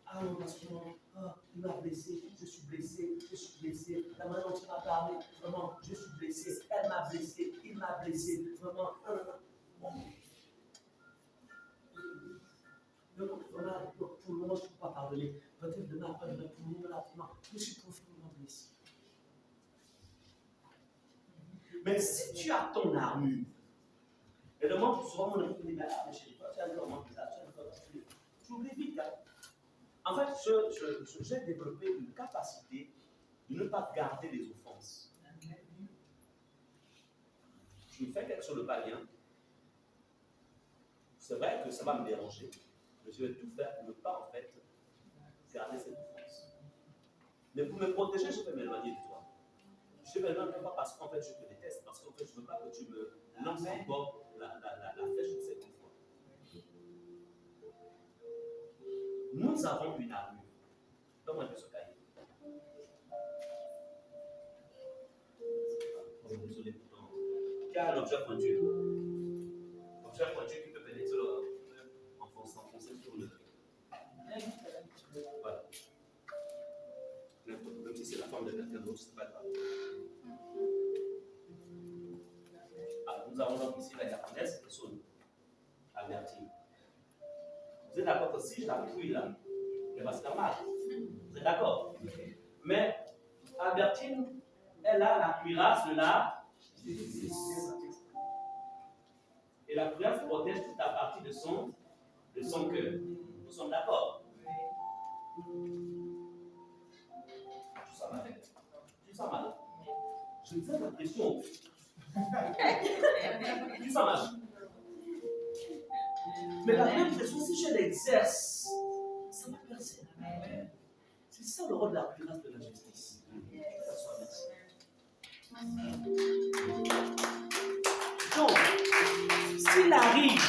Ah non, parce que il m'a blessé, je suis blessé, la manière dont il m'a parlé, vraiment, je suis blessé, elle m'a blessé, il m'a blessé, vraiment, non, vraiment, pour le moment, je ne peux pas pardonner. Peut-être demain, après demain, pour le moment, je suis profondément blessé. Mais si tu as ton armure, et le moment où souvent mon ami me dit, mais chérie, tu as le moment que ça, tu oublies vite. Hein? En fait, j'ai développé une capacité de ne pas garder les offenses. Je me fais quelque chose de pas bien. C'est vrai que ça va me déranger, mais je vais tout faire pour ne pas, en fait, garder cette offense. Mais pour me protéger, je vais m'éloigner de toi. Je vais m'éloigner pas parce qu'en fait, je te déteste, parce qu'en fait, je ne veux pas que tu me lances encore la flèche de cette fois. Nous avons une armure. Donne-moi un peu ce cahier. Oh, désolé pourtant. Qui a l'objet pointu? L'objet pointu qui peut pénétrer enfoncer sur le. Voilà. Même si c'est la forme de quelqu'un d'autre, c'est pas grave. Alors, nous avons donc ici la japonaise et son Albertine. Vous êtes d'accord que si je l'appuie là, elle va se faire mal. Vous êtes d'accord? Mais Albertine, elle a la cuirasse de la justice. Et la cuirasse protège toute la partie de son cœur. Nous sommes d'accord? Tu sens mal? Tu sens mal? Je me sens l'impression. Tu sens mal? Mais la même pression, si je l'exerce, ça va percer. C'est ça le rôle de la cuirasse de la justice. Donc, s'il arrive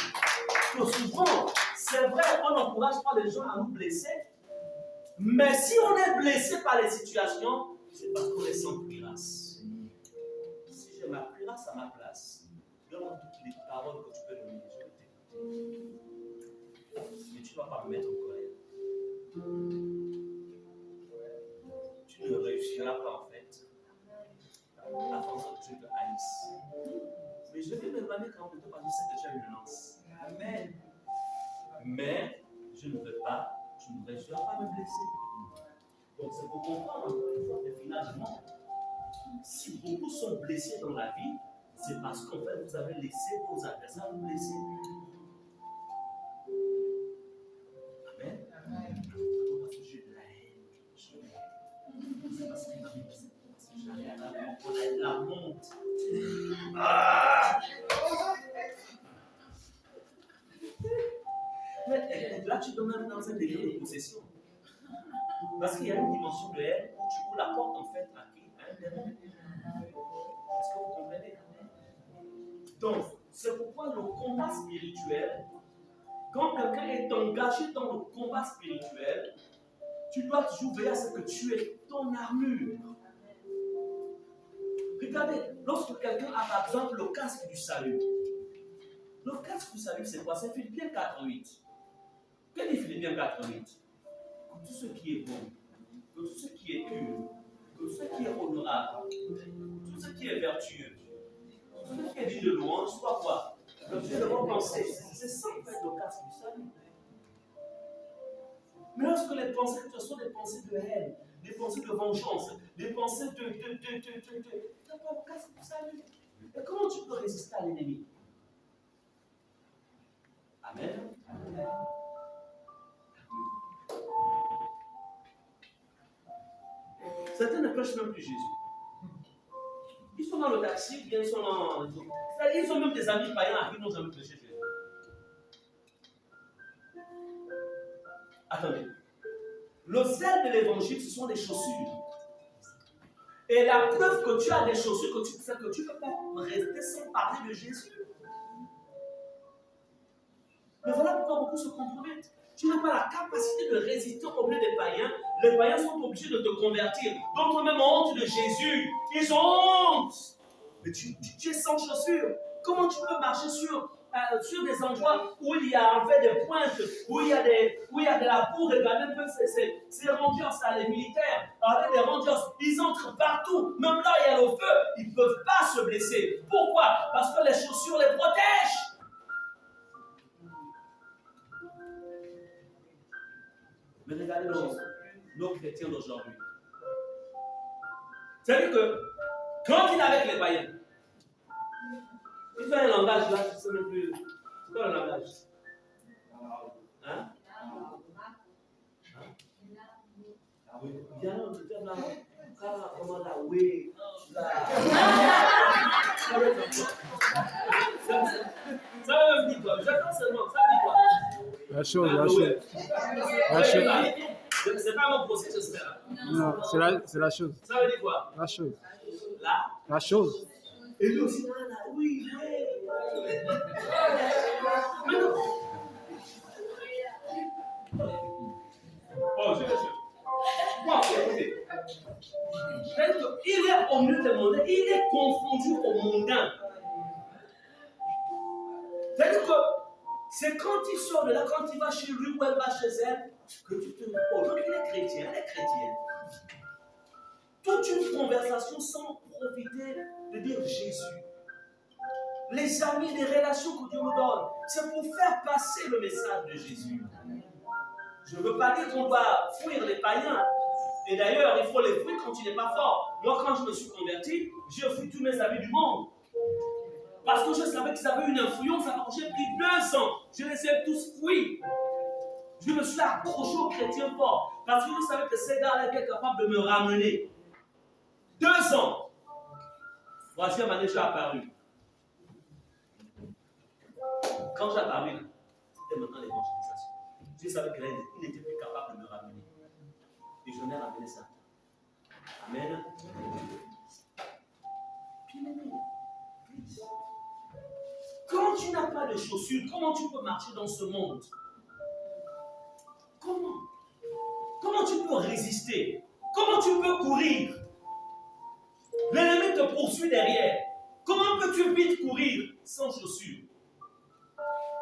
que souvent, c'est vrai, on n'encourage pas les gens à nous blesser, mais si on est blessé par les situations, c'est parce qu'on est sans cuirasse. Si j'ai ma cuirasse à ma place, donne-moi toutes les paroles que tu peux donner. Mais tu ne vas pas me mettre en colère. Tu ne réussiras pas en fait à faire que Dieu te haïsse. Mais je vais m'éloigner quand même de toi parce que je sais que tu as une lance. Amen. Mais je ne veux pas, tu ne réussiras pas à me blesser. Donc c'est pour comprendre encore une fois que finalement, si beaucoup sont blessés dans la vie, c'est parce qu'en fait vous avez laissé vos adversaires vous blesser. Amen. Amen. Parce que j'ai de la haine. C'est parce qu'il m'a mis parce que j'ai la honte. Ah! Mais là, tu donnes dans un délire de possession. Parce qu'il y a une dimension de haine où tu ouvres la porte en fait à qui? À un démon. Est-ce que vous comprenez? Donc, c'est pourquoi le combat spirituel, quand quelqu'un est engagé dans le combat spirituel, tu dois toujours veiller à ce que tu aies ton armure. Regardez, lorsque quelqu'un a par exemple le casque du salut, le casque du salut c'est quoi? C'est Philippiens 4.8. Que dit Philippiens 4.8? Que tout ce qui est bon, que tout ce qui est pur, que tout ce qui est honorable, tout ce qui est vertueux, tout ce qui est digne de louange, soit quoi? L'objet de vos pensées. C'est ça en fait le casque du salut. Mais lorsque les pensées sont des pensées de haine, des pensées de vengeance, des pensées de t'as pas le casque du salut. Et comment tu peux résister à l'ennemi? Amen. Amen. Certains ne prêchent même plus Jésus. Ils sont dans le taxi, bien ils sont dans. Ils ont même des amis païens à qui ils n'ont jamais prêché Jésus. Attendez. Le zèle de l'évangile, ce sont des chaussures. Et la preuve que tu as des chaussures, c'est que tu ne peux pas rester sans parler de Jésus. Mais voilà pourquoi beaucoup se compromettent. Tu n'as pas la capacité de résister au blé des païens. Les païens sont obligés de te convertir. D'autres même ont honte de Jésus. Ils ont honte. Mais tu es sans chaussures. Comment tu peux marcher sur des endroits où il y a en fait des pointes, où il y a de la boue? Regardez un peu ces rangers, les militaires, avec des rangers, ils entrent partout. Même là où il y a le feu, ils ne peuvent pas se blesser. Pourquoi? Parce que les chaussures les protègent. Mais regardez nos chrétiens d'aujourd'hui. C'est-à-dire que quand il est avec les païens, il fait un langage là, je ne sais même plus. C'est quoi le langage? Hein? Bien, on dit là, comment là, oui, là. Ça veut même dire quoi? J'attends seulement, ça dit quoi? La chose. C'est pas mon procès, j'espère. Non, c'est la chose. Ça veut dire quoi? La chose. La chose. Et lui aussi, oui. Mais non. Oh, je suis. Bon, écoutez. Il est au milieu des mondains, il est confondu au mondain. C'est-à-dire que c'est quand il sort de là, quand il va chez lui ou elle va chez elle, que tu te reposes. Donc il est chrétien, elle est chrétienne. Toute une conversation sans profiter de dire Jésus. Les amis, les relations que Dieu nous donne, c'est pour faire passer le message de Jésus. Je ne veux pas dire qu'on doit fuir les païens. Et d'ailleurs, il faut les fuir quand il n'est pas fort. Moi, quand je me suis converti, j'ai fui tous mes amis du monde. Parce que je savais qu'ils avaient une influence. Alors j'ai pris 2 ans. Je les ai tous fuis. Je me suis accroché aux chrétiens forts. Parce que je savais que ces gars-là étaient capables de me ramener. 2 ans. Troisième année, j'ai apparu. Quand j'ai apparu, c'était maintenant l'évangélisation. Je savais qu'il n'était plus capable de me ramener. Et je n'ai ramené ça. Amen. Quand tu n'as pas de chaussures, comment tu peux marcher dans ce monde? Comment tu peux résister? Comment tu peux courir? L'ennemi te poursuit derrière. Comment peux-tu vite courir sans chaussures?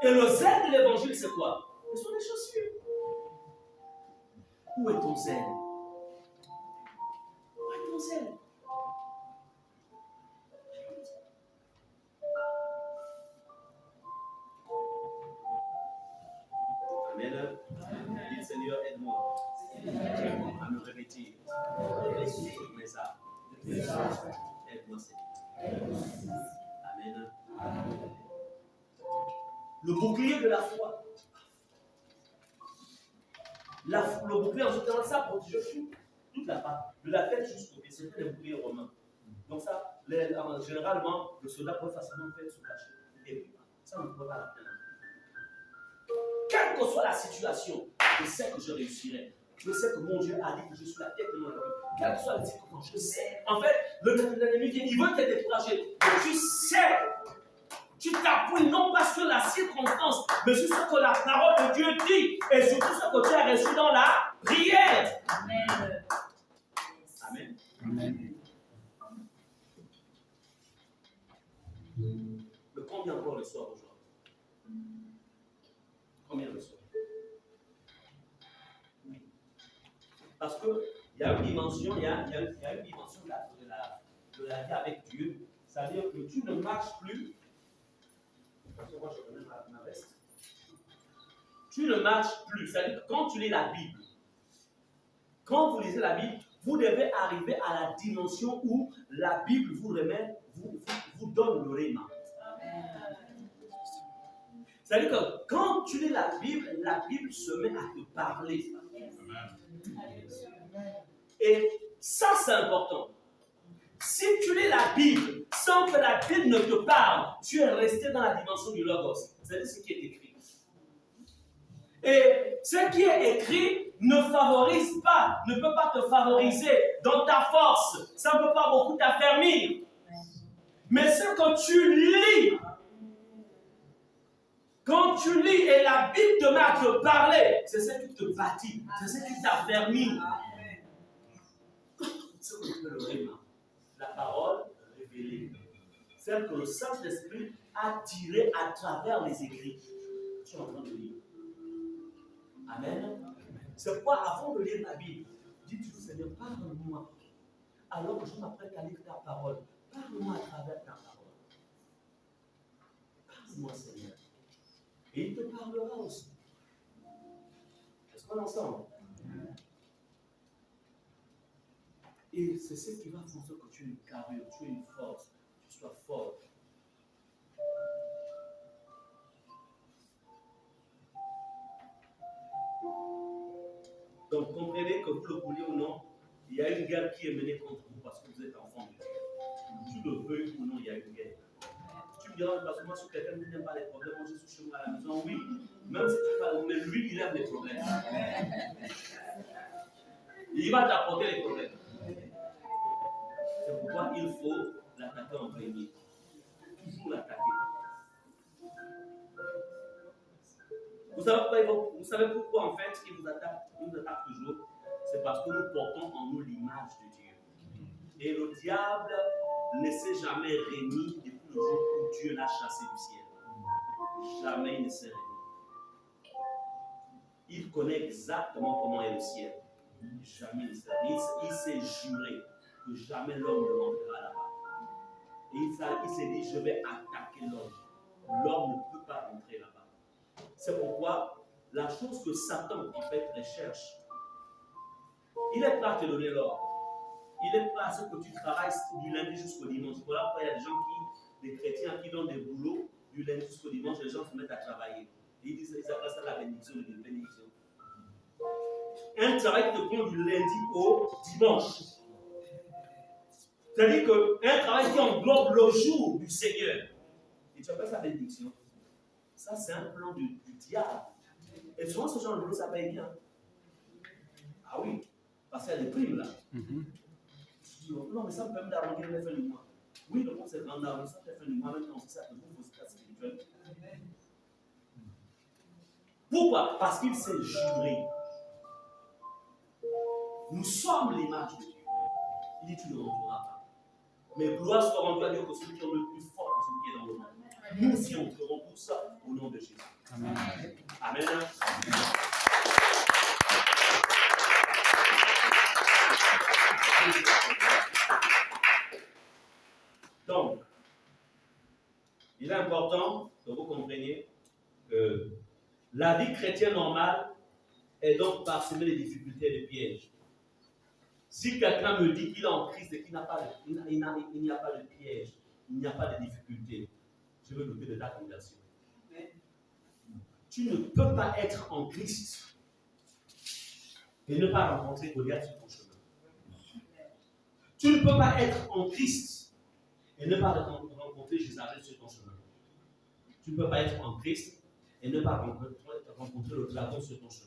Et le zèle de l'évangile, c'est quoi? Ce sont les chaussures. Où est ton zèle? Où est ton zèle? Amen. Dites Seigneur, aide-moi à me revêtir de mes armes. Aide-moi, Seigneur. Amen. Le bouclier de la foi. Le bouclier, en général, ça protège toute la part, de la tête jusqu'au pied. C'était les boucliers romains. Donc ça, généralement, le soldat peut facilement faire se cacher. Et ça ne peut pas la peine. Quelle que soit la situation, je sais que je réussirai. Je sais que mon Dieu a dit que je suis la tête de mon Dieu. Quelle que soit la circonstance, je sais. En fait, l'ennemi, il veut te décourager. Mais tu sais. Tu t'appuies non pas sur la circonstance, mais sur ce que la parole de Dieu dit et surtout ce que tu as reçu dans la prière. Amen. Amen. Amen. Mais combien encore le soir aujourd'hui? Combien le soir? Parce qu'il y a une dimension, il y a une dimension de la vie avec Dieu. C'est-à-dire que tu ne marches plus. Moi, je remets ma veste. Tu ne marches plus. C'est-à-dire que quand tu lis la Bible, quand vous lisez la Bible, vous devez arriver à la dimension où la Bible vous remet, vous donne le réma. C'est-à-dire que quand tu lis la Bible se met à te parler. Et ça, c'est important. Si tu lis la Bible sans que la Bible ne te parle, tu es resté dans la dimension du Logos. C'est ce qui est écrit. Et ce qui est écrit ne favorise pas, ne peut pas te favoriser dans ta force. Ça ne peut pas beaucoup t'affermir. Mais ce que tu lis, quand tu lis et la Bible te met à te parler, c'est ce qui te bâtit, c'est ce qui t'affermit. C'est ce qu'on appelle le réma. La parole révélée, celle que le Saint-Esprit a tirée à travers les écrits. Je suis en train de lire. Amen. C'est pourquoi avant de lire la Bible, dites au Seigneur, parle-moi. Alors que je m'apprête à lire ta parole, parle-moi à travers ta parole. Parle-moi, Seigneur. Et il te parlera aussi. Est-ce qu'on est ensemble? Et c'est ce qui va faire en sorte que tu aies une carrure, tu aies une force, tu sois fort. Donc comprenez que vous le vouliez ou non, il y a une guerre qui est menée contre vous parce que vous êtes enfant de Dieu. Tu le veux ou non, il y a une guerre. Tu me diras, parce que moi, si quelqu'un ne n'aime pas les problèmes, moi je suis chez moi à la maison, oui. Même si tu parles, mais lui, il aime les problèmes. Il va t'apporter les problèmes. C'est pourquoi il faut l'attaquer en premier. Toujours l'attaquer. Vous savez pourquoi en fait il nous attaque toujours? C'est parce que nous portons en nous l'image de Dieu. Et le diable ne s'est jamais réuni depuis le jour où Dieu l'a chassé du ciel. Jamais il ne s'est réuni. Il connaît exactement comment est le ciel. Jamais il ne s'est réuni. Il s'est juré que jamais l'homme ne rentrera là-bas. Et il s'est dit, je vais attaquer l'homme. L'homme ne peut pas rentrer là-bas. C'est pourquoi la chose que Satan en fait recherche, il est prêt à te donner l'or. Il est prêt à ce que tu travailles du lundi jusqu'au dimanche. Voilà pourquoi il y a des gens des chrétiens qui donnent des boulots du lundi jusqu'au dimanche, les gens se mettent à travailler. Et ils appellent ça la bénédiction de bénédiction. Un travail qui te prend du lundi au dimanche. C'est-à-dire qu'un travail qui englobe le jour du Seigneur. Et tu appelles ça bénédiction. Ça, c'est un plan du diable. Et souvent, ce genre de boulot, ça paye bien. Ah oui, parce qu'il y a des primes là. Non, mais ça me permet d'arrondir les fins du mois. Oui, le monde, c'est en arrondissant les fins du mois, maintenant, c'est ça que vous, vos états spirituels. Pourquoi? Parce qu'il s'est juré. Nous sommes l'image de Dieu. Il dit, tu ne rentreras pas. Mais gloire soit rendue à Dieu que celui qui est le plus fort qui est dans le monde. Nous y entrerons tous au nom de Jésus. Amen. Amen. Donc, il est important que vous compreniez que la vie chrétienne normale est donc parsemée de difficultés et de pièges. Si quelqu'un me dit qu'il est en Christ et qu'il n'y a pas de piège, il n'y a pas de difficulté, je veux douter de ta conversion. Tu ne peux pas être en Christ et ne pas rencontrer Goliath sur ton chemin. Tu ne peux pas être en Christ et ne pas rencontrer Jézabel sur ton chemin. Tu ne peux pas être en Christ et ne pas rencontrer le dragon sur ton chemin.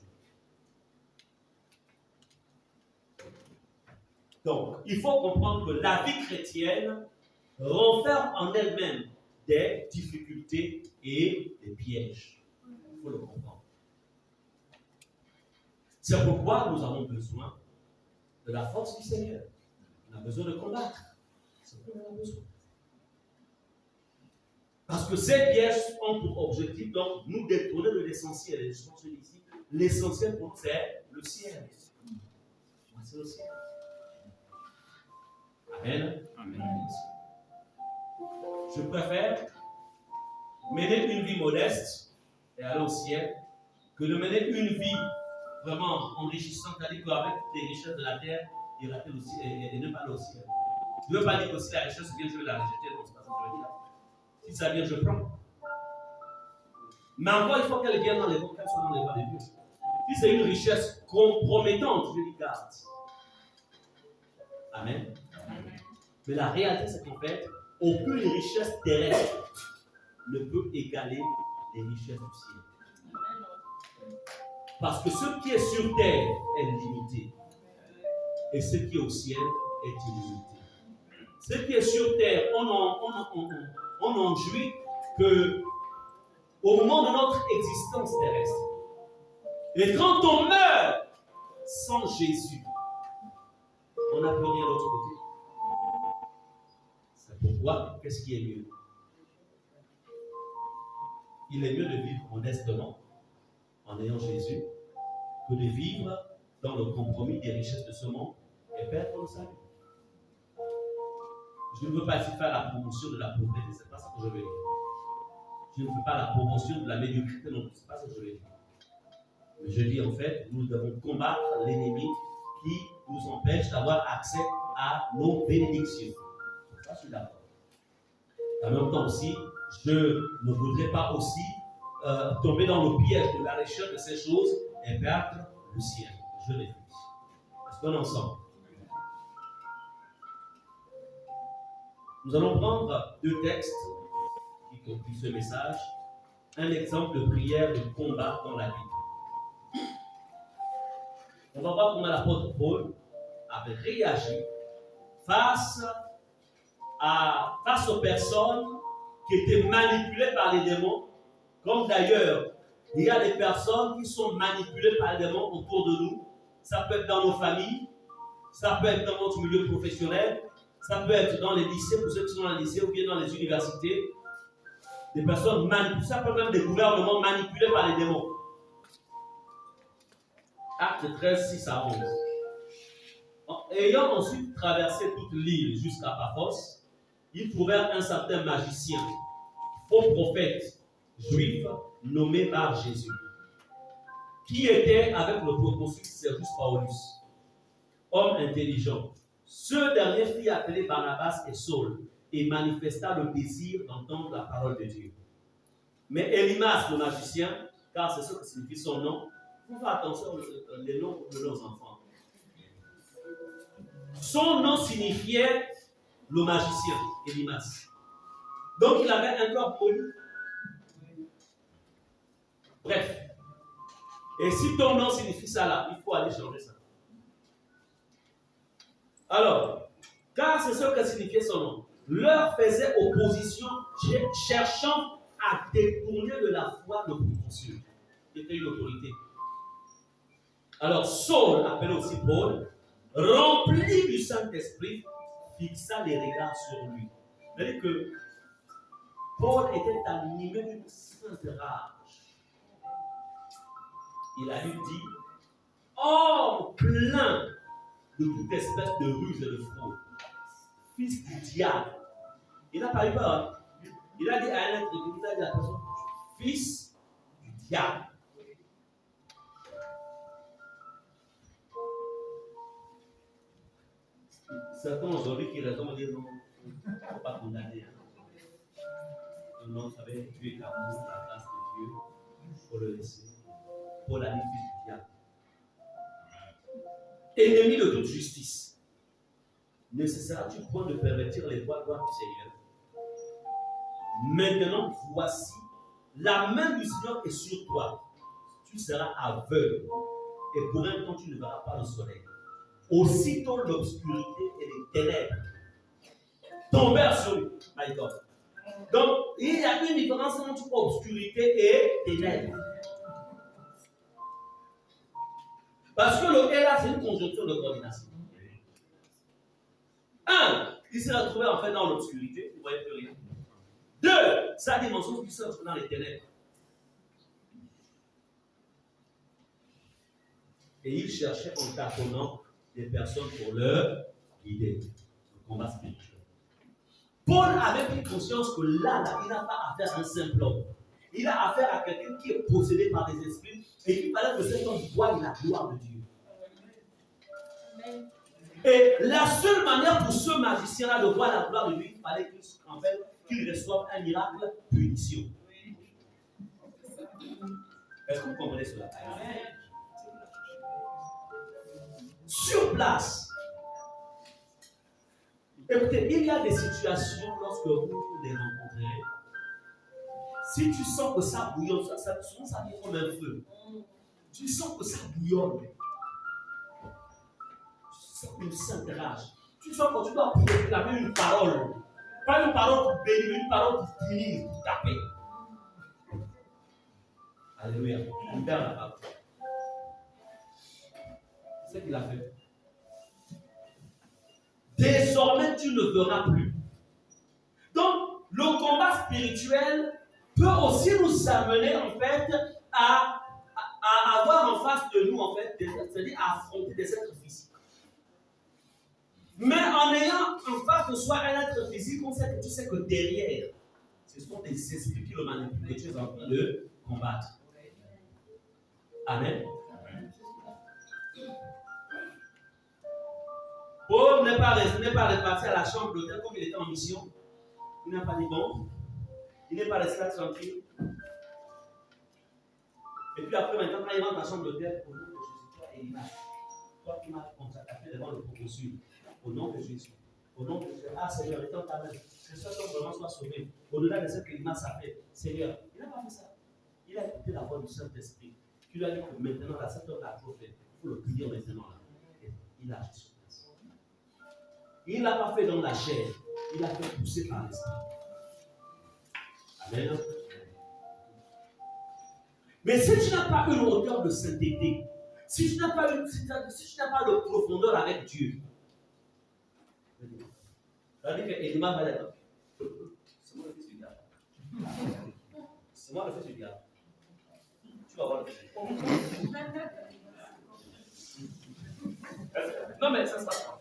Donc, il faut comprendre que la vie chrétienne renferme en elle-même des difficultés et des pièges. Il faut le comprendre. C'est pourquoi nous avons besoin de la force du Seigneur. On a besoin de combattre. C'est ce qu'on a besoin. Parce que ces pièges ont pour objectif donc nous détourner de l'essentiel. Et je pense ici, l'essentiel pour nous, c'est le ciel. C'est le ciel. Amen. Amen. Je préfère mener une vie modeste et aller au ciel que de mener une vie vraiment enrichissante, c'est-à-dire qu'avec les richesses de la terre, il rater aussi et ne pas aller au ciel. Je ne veux pas dire que si la richesse vient, je vais la rejeter. Non, c'est pas ça que je veux dire. Si ça vient, je prends. Mais encore, il faut qu'elle vienne dans les bons, qu'elle soit dans les voies de Dieu. Si c'est une richesse compromettante, je lui garde. Amen. Mais la réalité, c'est qu'en fait, aucune richesse terrestre ne peut égaler les richesses du ciel. Parce que ce qui est sur terre est limité. Et ce qui est au ciel est illimité. Ce qui est sur terre, on n'en jouit que au moment de notre existence terrestre. Et quand on meurt sans Jésus, on n'a plus rien de l'autre côté. C'est pourquoi, qu'est-ce qui est mieux? Il est mieux de vivre modestement en ayant Jésus que de vivre dans le compromis des richesses de ce monde et perdre le salut. Je ne veux pas ici faire la promotion de la pauvreté, ce n'est pas ça que je veux dire. Je ne veux pas la promotion de la médiocrité, non, ce n'est pas ça que je veux dire. Mais je dis en fait, nous devons combattre l'ennemi qui nous empêche d'avoir accès à nos bénédictions. Ça, je suis d'accord. En même temps aussi, je ne voudrais pas aussi tomber dans le piège de la recherche de ces choses et perdre le ciel. Je l'écoute. Est-ce qu'on est ensemble? Nous allons prendre deux textes qui concluent ce message. Un exemple de prière de combat dans la Bible. On va voir comment l'apôtre Paul avait réagi face aux personnes qui étaient manipulées par les démons, comme d'ailleurs il y a des personnes qui sont manipulées par les démons autour de nous. Ça peut être dans nos familles, ça peut être dans notre milieu professionnel, ça peut être dans les lycées, pour ceux qui sont dans les lycées ou bien dans les universités. Des personnes manipulées, ça peut être même des gouvernements manipulés par les démons. Acte 13, 6 à 11. Ayant ensuite traversé toute l'île jusqu'à Paphos, ils trouvèrent un certain magicien, faux prophète juif, nommé par Jésus, qui était avec le proconsul Sergius Paulus, homme intelligent. Ce dernier fit appeler Barnabas et Saul et manifesta le désir d'entendre la parole de Dieu. Mais Élymas, le magicien, car c'est ce que signifie son nom, faut faire attention aux noms de nos enfants. Son nom signifiait le magicien, Élymas. Donc il avait un corps poli. Bref. Et si ton nom signifie ça là, il faut aller changer ça. Alors, car c'est ce que signifiait son nom, leur faisait opposition, cherchant à détourner de la foi le proconsul, qui était une autorité. Alors, Saul, appelé aussi Paul, rempli du Saint-Esprit, fixa les regards sur lui. C'est-à-dire que Paul était animé d'une sainte rage. Il a lui dit, homme plein de toute espèce de ruse et de fraude, fils du diable. Il n'a pas eu peur. Hein? Il a dit à un être, il a dit à la personne, fils du diable. Certains aujourd'hui qui raisonnent dire non, il ne faut pas condamner. Non, vous savez, Dieu est amour, la grâce de Dieu, il faut le laisser. Pour la vie du diable. Ennemi de toute justice, ne cesseras-tu point de pervertir les voies du Seigneur? Maintenant, voici, la main du Seigneur est sur toi. Tu seras aveugle, et pour un temps, tu ne verras pas le soleil. Aussitôt l'obscurité et les ténèbres tombèrent sur lui. My God. Donc, il y a une différence entre obscurité et ténèbres. Parce que le et là, c'est une conjoncture de coordination. Un, il s'est retrouvé en fait dans l'obscurité, il ne voyait plus rien. Deux, sa dimension qui se retrouve dans les ténèbres. Et il cherchait en tâtonnant des personnes pour leur guider. Le combat spirituel. Paul avait pris conscience que là, il n'a pas affaire à un simple homme. Il a affaire à quelqu'un qui est possédé par des esprits et qu'il fallait que cet homme voie la gloire de Dieu. Et la seule manière pour ce magicien-là de voir la gloire de Dieu, il fallait qu'il reçoive un miracle punition. Est-ce que vous comprenez cela? Sur place. Écoutez, il y a des situations lorsque vous les rencontrez. Si tu sens que ça bouillonne, ça vient comme un feu. Tu sens que ça bouillonne. Tu sens une sainte rage. Tu sens que tu dois proclamer une parole. Pas une parole pour bénir, mais une parole pour punir, pour taper. Alléluia. Il perd la parole. C'est ce qu'il a fait. Désormais, tu ne verras plus. Donc, le combat spirituel peut aussi nous amener en fait à avoir en face de nous en fait, c'est-à-dire à affronter des êtres physiques. Mais en ayant en face de soi un être physique, tu sais que derrière, ce sont des esprits qui le manipulent et tu es en train de combattre. Amen. Paul n'est pas reparti à la chambre d'hôtel comme il était en mission. Il n'a pas dit bon. Il n'est pas resté là tranquille. Et puis après, maintenant, quand il rentre dans la chambre d'hôtel, au nom de Jésus, toi et Elimas, toi qui m'as consacré devant le proconsul, au nom de Jésus, au nom de Jésus, ah Seigneur, étends ta main, que ce homme vraiment soit sauvé. Au-delà de ce que Elimas a fait, Seigneur, il n'a pas fait ça. Il a écouté la voix du Saint-Esprit. Tu lui as dit que maintenant, là, cet homme l'a trop fait. Il faut le prier maintenant. Là. Et il a agi sur place. Il ne l'a pas fait dans la chair, il l'a fait pousser par l'esprit. Amen. Mais si tu n'as pas une hauteur de sainteté, si tu n'as pas de profondeur avec Dieu, c'est-à-dire que Elimas va dire, c'est moi le fils du diable. C'est moi le fils du diable. Tu vas voir le fils. Non, mais ça se passe pas.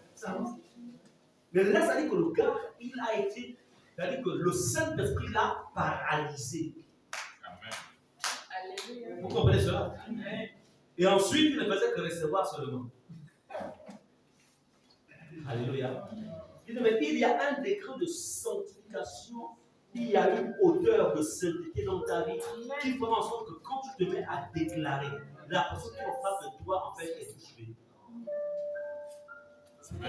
Mais là, ça dit que le gars, il a été, c'est-à-dire que le Saint-Esprit l'a paralysé. Amen. Vous comprenez cela? Amen. Et ensuite, il ne faisait que recevoir seulement. Alléluia. Il dit, mais il y a un décret de sanctification, il y a une odeur de sainteté dans ta vie qui fera en sorte que quand tu te mets à déclarer, la personne qui est en face de toi, en fait, est touchée.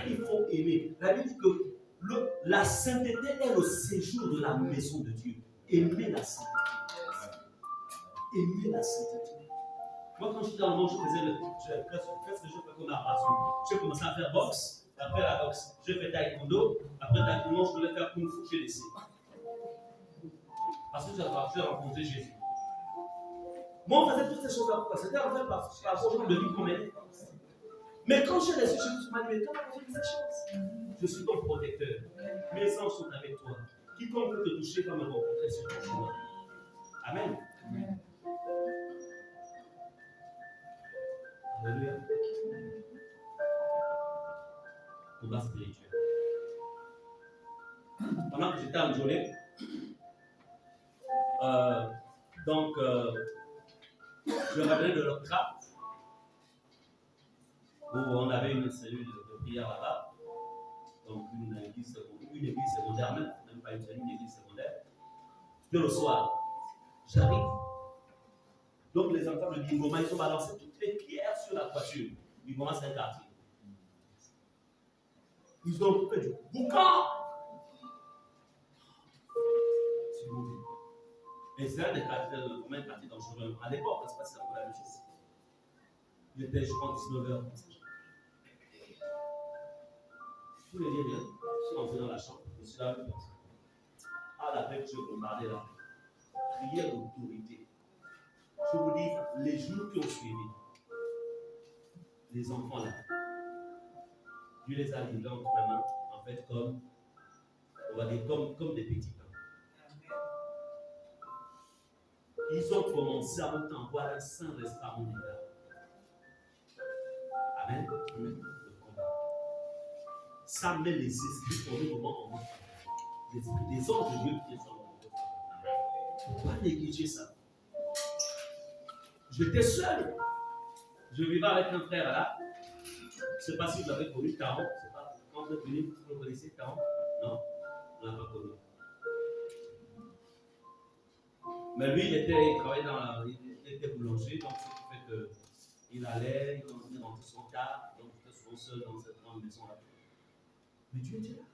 Il faut aimer. La Bible dit que la sainteté est le séjour de la maison de Dieu. Aimer la sainteté. Aimer la sainteté. Moi, quand je suis dans le monde, je faisais qu'est-ce que je fais comme abrasion? J'ai commencé à faire boxe. Après la boxe, je fais taekwondo. Après taekwondo, je voulais faire kung fu, j'ai laissé. Parce que j'ai rencontré Jésus. Moi, on faisait toutes ces choses-là. C'était en fait par rapport de vie qu'on menait. Mais quand j'ai reçu Jésus, je m'ai dit, mais comment j'ai fait cette chance? Je suis ton protecteur. Mes anges sont avec toi. quiconque peut te toucher comme un rencontré sur ton chemin. Amen. Amen. Alléluia. Combat spirituel. Pendant que j'étais en Jolé, je revenais de l'Ocra, où on avait une cellule de prière là-bas, donc une église secondaire même pas une cellule, une église secondaire. C'était le soir. J'arrive. Donc les enfants de Bingoma, ils ont balancé toutes les pierres sur la toiture. Bingoma, c'est un quartier. Ils ont fait du boucan. Et c'est un des quartiers dangereux. À l'époque, c'est pas si ça la même chose. Il était, je pense, 19h. Je ne voulais dire rien. Je suis rentré dans la chambre. Je suis là, ah, la paix que je bombardais là. Prière d'autorité. Je vous dis, les jours qui ont suivi, les enfants là, Dieu les a livrés entre mes mains, en fait, comme, on va dire, comme des petits pains. Ils ont commencé à avoir un saint restaurant des gars. Amen. Le combat. Ça met les esprits pour le moment en main. Les anges de Dieu qui sont en main. Il ne faut pas négliger ça. J'étais seul. Je vivais avec un frère là. Je ne sais pas si vous l'avez connu, Taron. Je ne sais pas. Quand vous êtes venu, vous le connaissez, Taron? Non, on ne l'a pas connu. Mais lui, il travaillait il était boulanger, donc ce qui fait qu'il allait, il rentrait son car, donc il était souvent seul dans cette grande maison-là. Mais Dieu était là.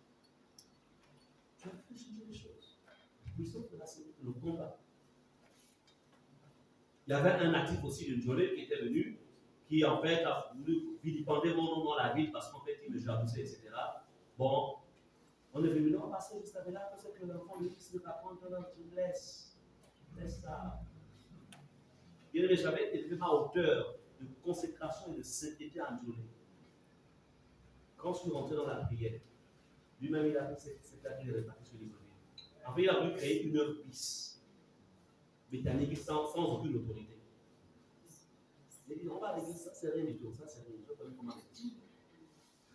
Tu as fait changer les choses. Puissance de la santé, le combat. Il y avait un natif aussi de Njolé qui était venu, qui en fait a voulu vilipender mon nom dans la ville parce qu'en fait il me jalousait, etc. Bon, on est venu, non, parce que je savais là, c'est que l'enfant lui dit, ne pas prendre tu laisse ça. Il ne jamais été à hauteur de consécration et de sainteté en Njolé. Quand je suis rentré dans la prière, lui-même il a fait cette qu'il est réparti sur les autres. En fait, il a voulu créer une œuvre bis, mécanique sans aucune autorité. Il dit, on va à l'église, ça c'est rien du tout, ça c'est rien du tout.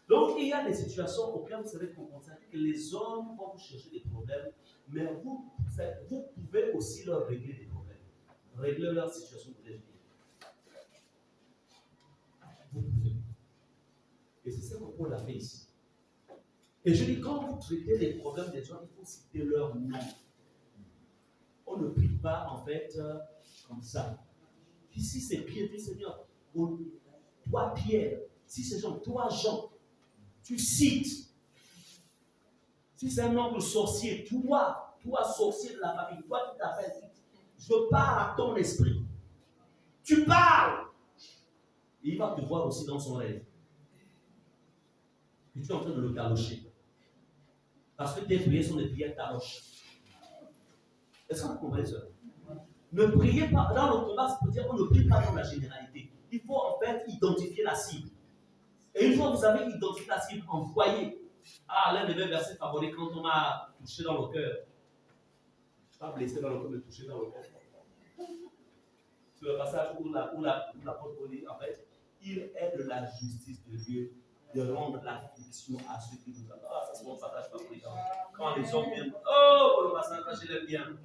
Donc il y a des situations auxquelles vous savez qu'on constate que les hommes vont vous chercher des problèmes, mais vous pouvez aussi leur régler des problèmes. Régler leur situation de vie. Vous pouvez. Et c'est ça que Paul a fait ici. Et je dis, quand vous traitez les problèmes des gens, il faut citer leur nom. On ne prie pas en fait comme ça. Ici c'est Pierre, dit Seigneur, toi Pierre, si c'est Jean, toi Jean, tu cites. Si c'est un oncle sorcier, toi sorcier de la famille, toi qui t'appelles, je parle à ton esprit. Tu parles. Et il va te voir aussi dans son rêve. Et tu es en train de le galocher. Parce que tes prières sont des prières taroches. Est-ce que vous comprenez ça? Ne priez pas, dans le combat, ça veut dire qu'on ne prie pas dans la généralité. Il faut en fait identifier la cible. Et une fois que vous avez identifié la cible, envoyez. Ah, l'un des versets favoris, quand on m'a touché dans le cœur. Pas blessé dans le cœur, mais touché dans le cœur. C'est le passage où l'apôtre dit, en fait, il est de la justice de Dieu de rendre l'affliction à ceux qui nous attendent. Ah, ça c'est mon passage favori. Quand les hommes viennent, oh, le passage, je l'aime bien.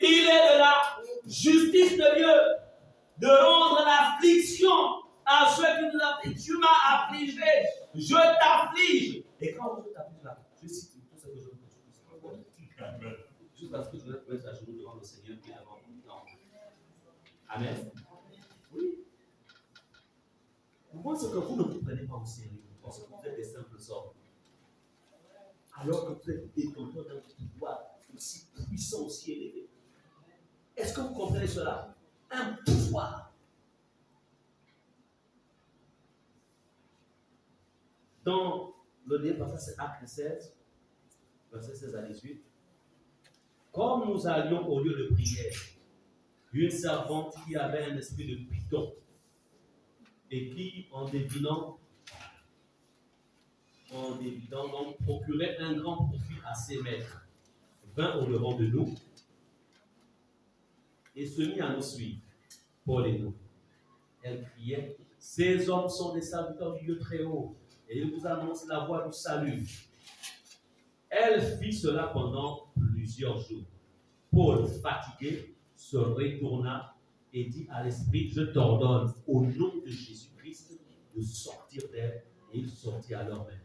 Il est de la justice de Dieu de rendre l'affliction à ceux qui nous affligent. Tu m'as affligé, je t'afflige. Et quand je t'afflige là, je cite tout ce que je veux. Juste parce que je vais mettre à genoux devant le Seigneur qui est devant nous. Non. Amen. Oui. Moi, ce que vous ne comprenez pas au sérieux, parce que vous faites des simples sorts. Alors que vous êtes détenteur d'un pouvoir aussi puissant, aussi élevé. Est-ce que vous comprenez cela? Un pouvoir. Dans le dernier passage, c'est Acte 16, verset 16 à 18. Comme nous allions au lieu de prière, une servante qui avait un esprit de python et qui, en devinant en évident, donc procurait un grand profit à ses maîtres, vint au devant de nous et se mit à nous suivre. Paul et nous. Elle criait, ces hommes sont des serviteurs du Dieu très haut et ils vous annoncent la voie du salut. Elle fit cela pendant plusieurs jours. Paul, fatigué, se retourna et dit à l'esprit, je t'ordonne au nom de Jésus-Christ de sortir d'elle, et il sortit à leur même.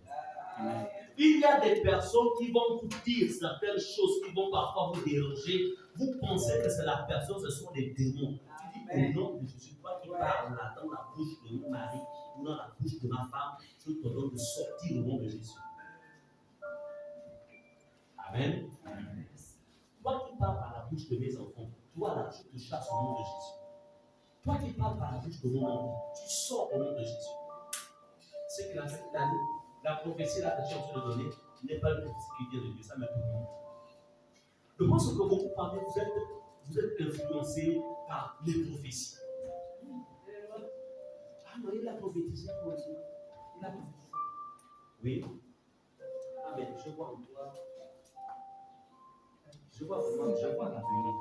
Il y a des personnes qui vont vous dire certaines choses qui vont parfois vous déranger. Vous pensez que c'est la personne, ce sont des démons. Tu dis au nom de Jésus, toi qui parles là dans la bouche de mon mari ou dans la bouche de ma femme, je t'ordonne de sortir au nom de Jésus. Amen. Toi qui parles par la bouche de mes enfants, toi là, je te chasse au nom de Jésus. Toi qui parles par la bouche de mon enfant, tu sors au nom de Jésus. C'est que la prophétie là que je suis en train de donner n'est pas une prophétie qui vient de Dieu, ça me tout le monde. Je pense que beaucoup parmi vous êtes influencés par les prophéties. Ah non, il a prophétisé pour aussi. Il a prophétisé. Oui. Ah mais je vois en toi. Je vois vraiment, je vois l'avenir.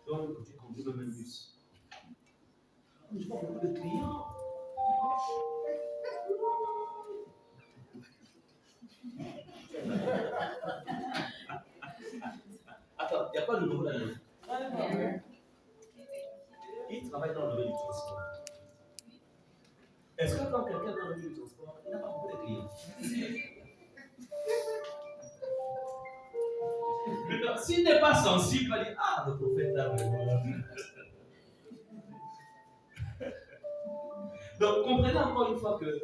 Je vois que tu conduis le même bus. Je vois beaucoup de clients. Attends, il n'y a pas de nouveau là. Il travaille dans le domaine du transport. Est-ce que quand quelqu'un est dans le domaine du transport, il n'a pas beaucoup de clients? S'il n'est pas sensible, il va dire, ah, le prophète là, vraiment. Donc, comprenez encore une fois que,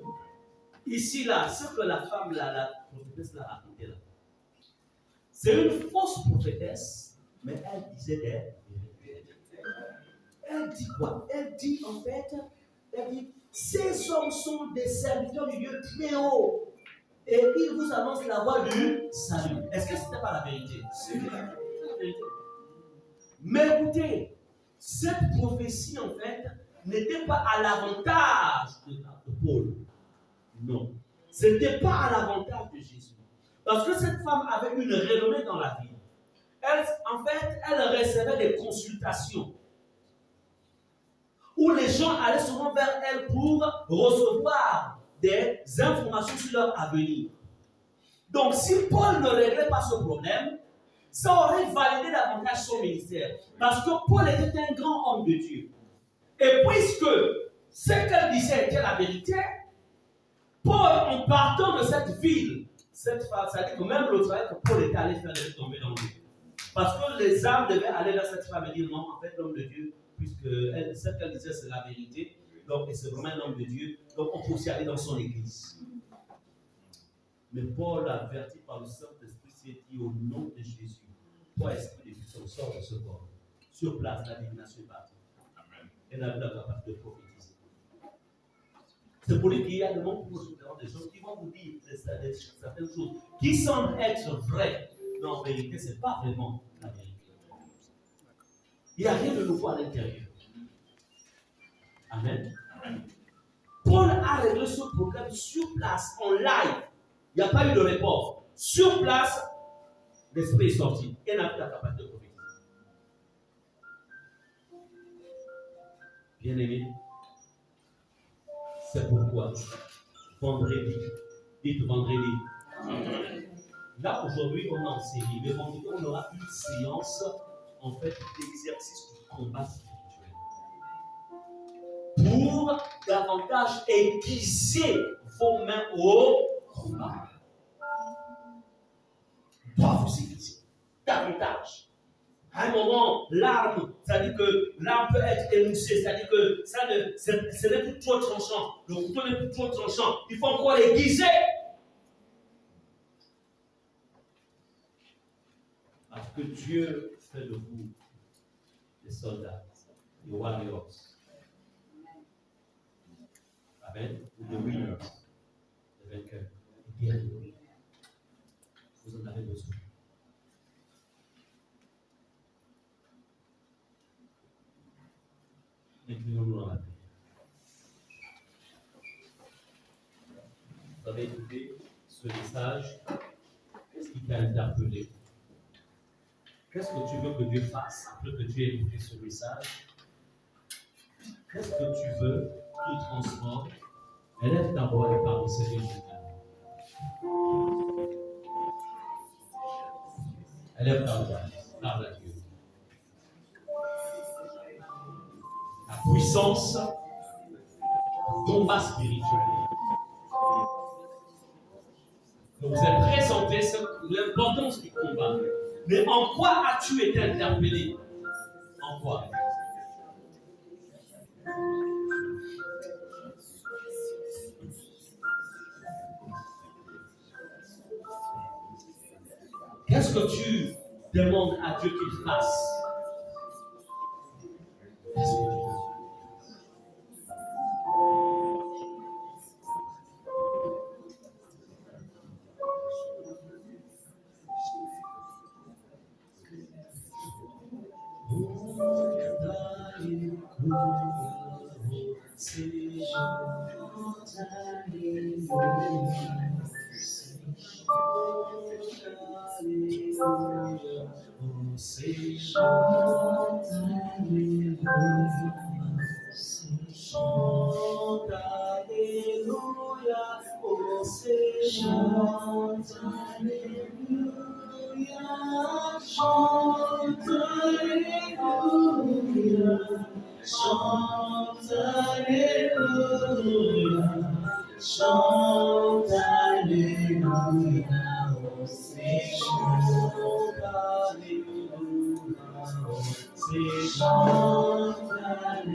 ici, là, ce que la femme, là, la prophétesse, l'a raconté là, c'est une fausse prophétesse, mais elle disait des vérités. Elle dit quoi? Elle dit, en fait, elle dit, ces hommes sont des serviteurs du Dieu très haut. Et ils vous annoncent la voie du salut. Est-ce que ce n'était pas la vérité? C'est la vérité. Mais écoutez, cette prophétie, en fait, n'était pas à l'avantage de Paul. Non. Ce n'était pas à l'avantage de Jésus. Parce que cette femme avait une renommée dans la vie. Elle, en fait, elle recevait des consultations où les gens allaient souvent vers elle pour recevoir des informations sur leur avenir. Donc, si Paul ne réglait pas ce problème, ça aurait validé davantage son ministère. Parce que Paul était un grand homme de Dieu. Et puisque ce qu'elle disait était la vérité, Paul, en partant de cette ville, cette femme, ça dit que même le travail que Paul était allé faire devait tomber dans l'eau. Parce que les âmes devaient aller vers cette femme et dire non, en fait, l'homme de Dieu, puisque ce qu'elle disait, c'est la vérité, donc c'est vraiment un homme de Dieu, donc on peut aussi aller dans son église. Mais Paul, averti par le Saint-Esprit, s'est dit au nom de Jésus, toi, esprit de Dieu, sort de ce corps. Sur place, la divination est partie. Elle n'a plus la capacité de prophétiser. C'est pour lui qu'il y a de nombreux des gens qui vont vous dire certaines choses qui semblent être vraies, mais en vérité, ce n'est pas vraiment la vérité. Il n'y a rien de nouveau à l'intérieur. Amen. Paul a réglé ce problème sur place, en live. Il n'y a pas eu de report. Sur place, l'esprit est sorti. Il n'a plus la capacité de prophétiser. Bien aimé, c'est pourquoi vendredi, dites vendredi. Là, aujourd'hui, on est en série, mais vendredi, on aura une séance, en fait, d'exercice du combat spirituel. Pour davantage aiguiser vos mains au combat. Doit vous aiguiser davantage. À un moment, l'arme, c'est-à-dire que l'arme peut être émoussée, c'est-à-dire que ce n'est plus trop tranchant. Le couteau n'est plus trop tranchant. Il faut encore l'aiguiser. Parce que Dieu fait de vous des soldats, des warriors. Amen. Ou des winners, des vainqueurs, des guerriers. Vous en avez besoin. Inclinons-nous dans la prière. Vous avez écouté ce message, qu'est-ce qui t'a interpellé? Qu'est-ce que tu veux que Dieu fasse après que tu aies écouté ce message? Qu'est-ce que tu veux qu'il transforme? Élève ta voix et parle au Seigneur maintenant. Élève ta voix, parle à Dieu. La puissance du combat spirituel. Donc vous avez présenté l'importance du combat. Mais en quoi as-tu été interpellé? En quoi? Qu'est-ce que tu demandes à Dieu qu'il fasse? Qu'est-ce que tu veux? Chante, alléluia, chante.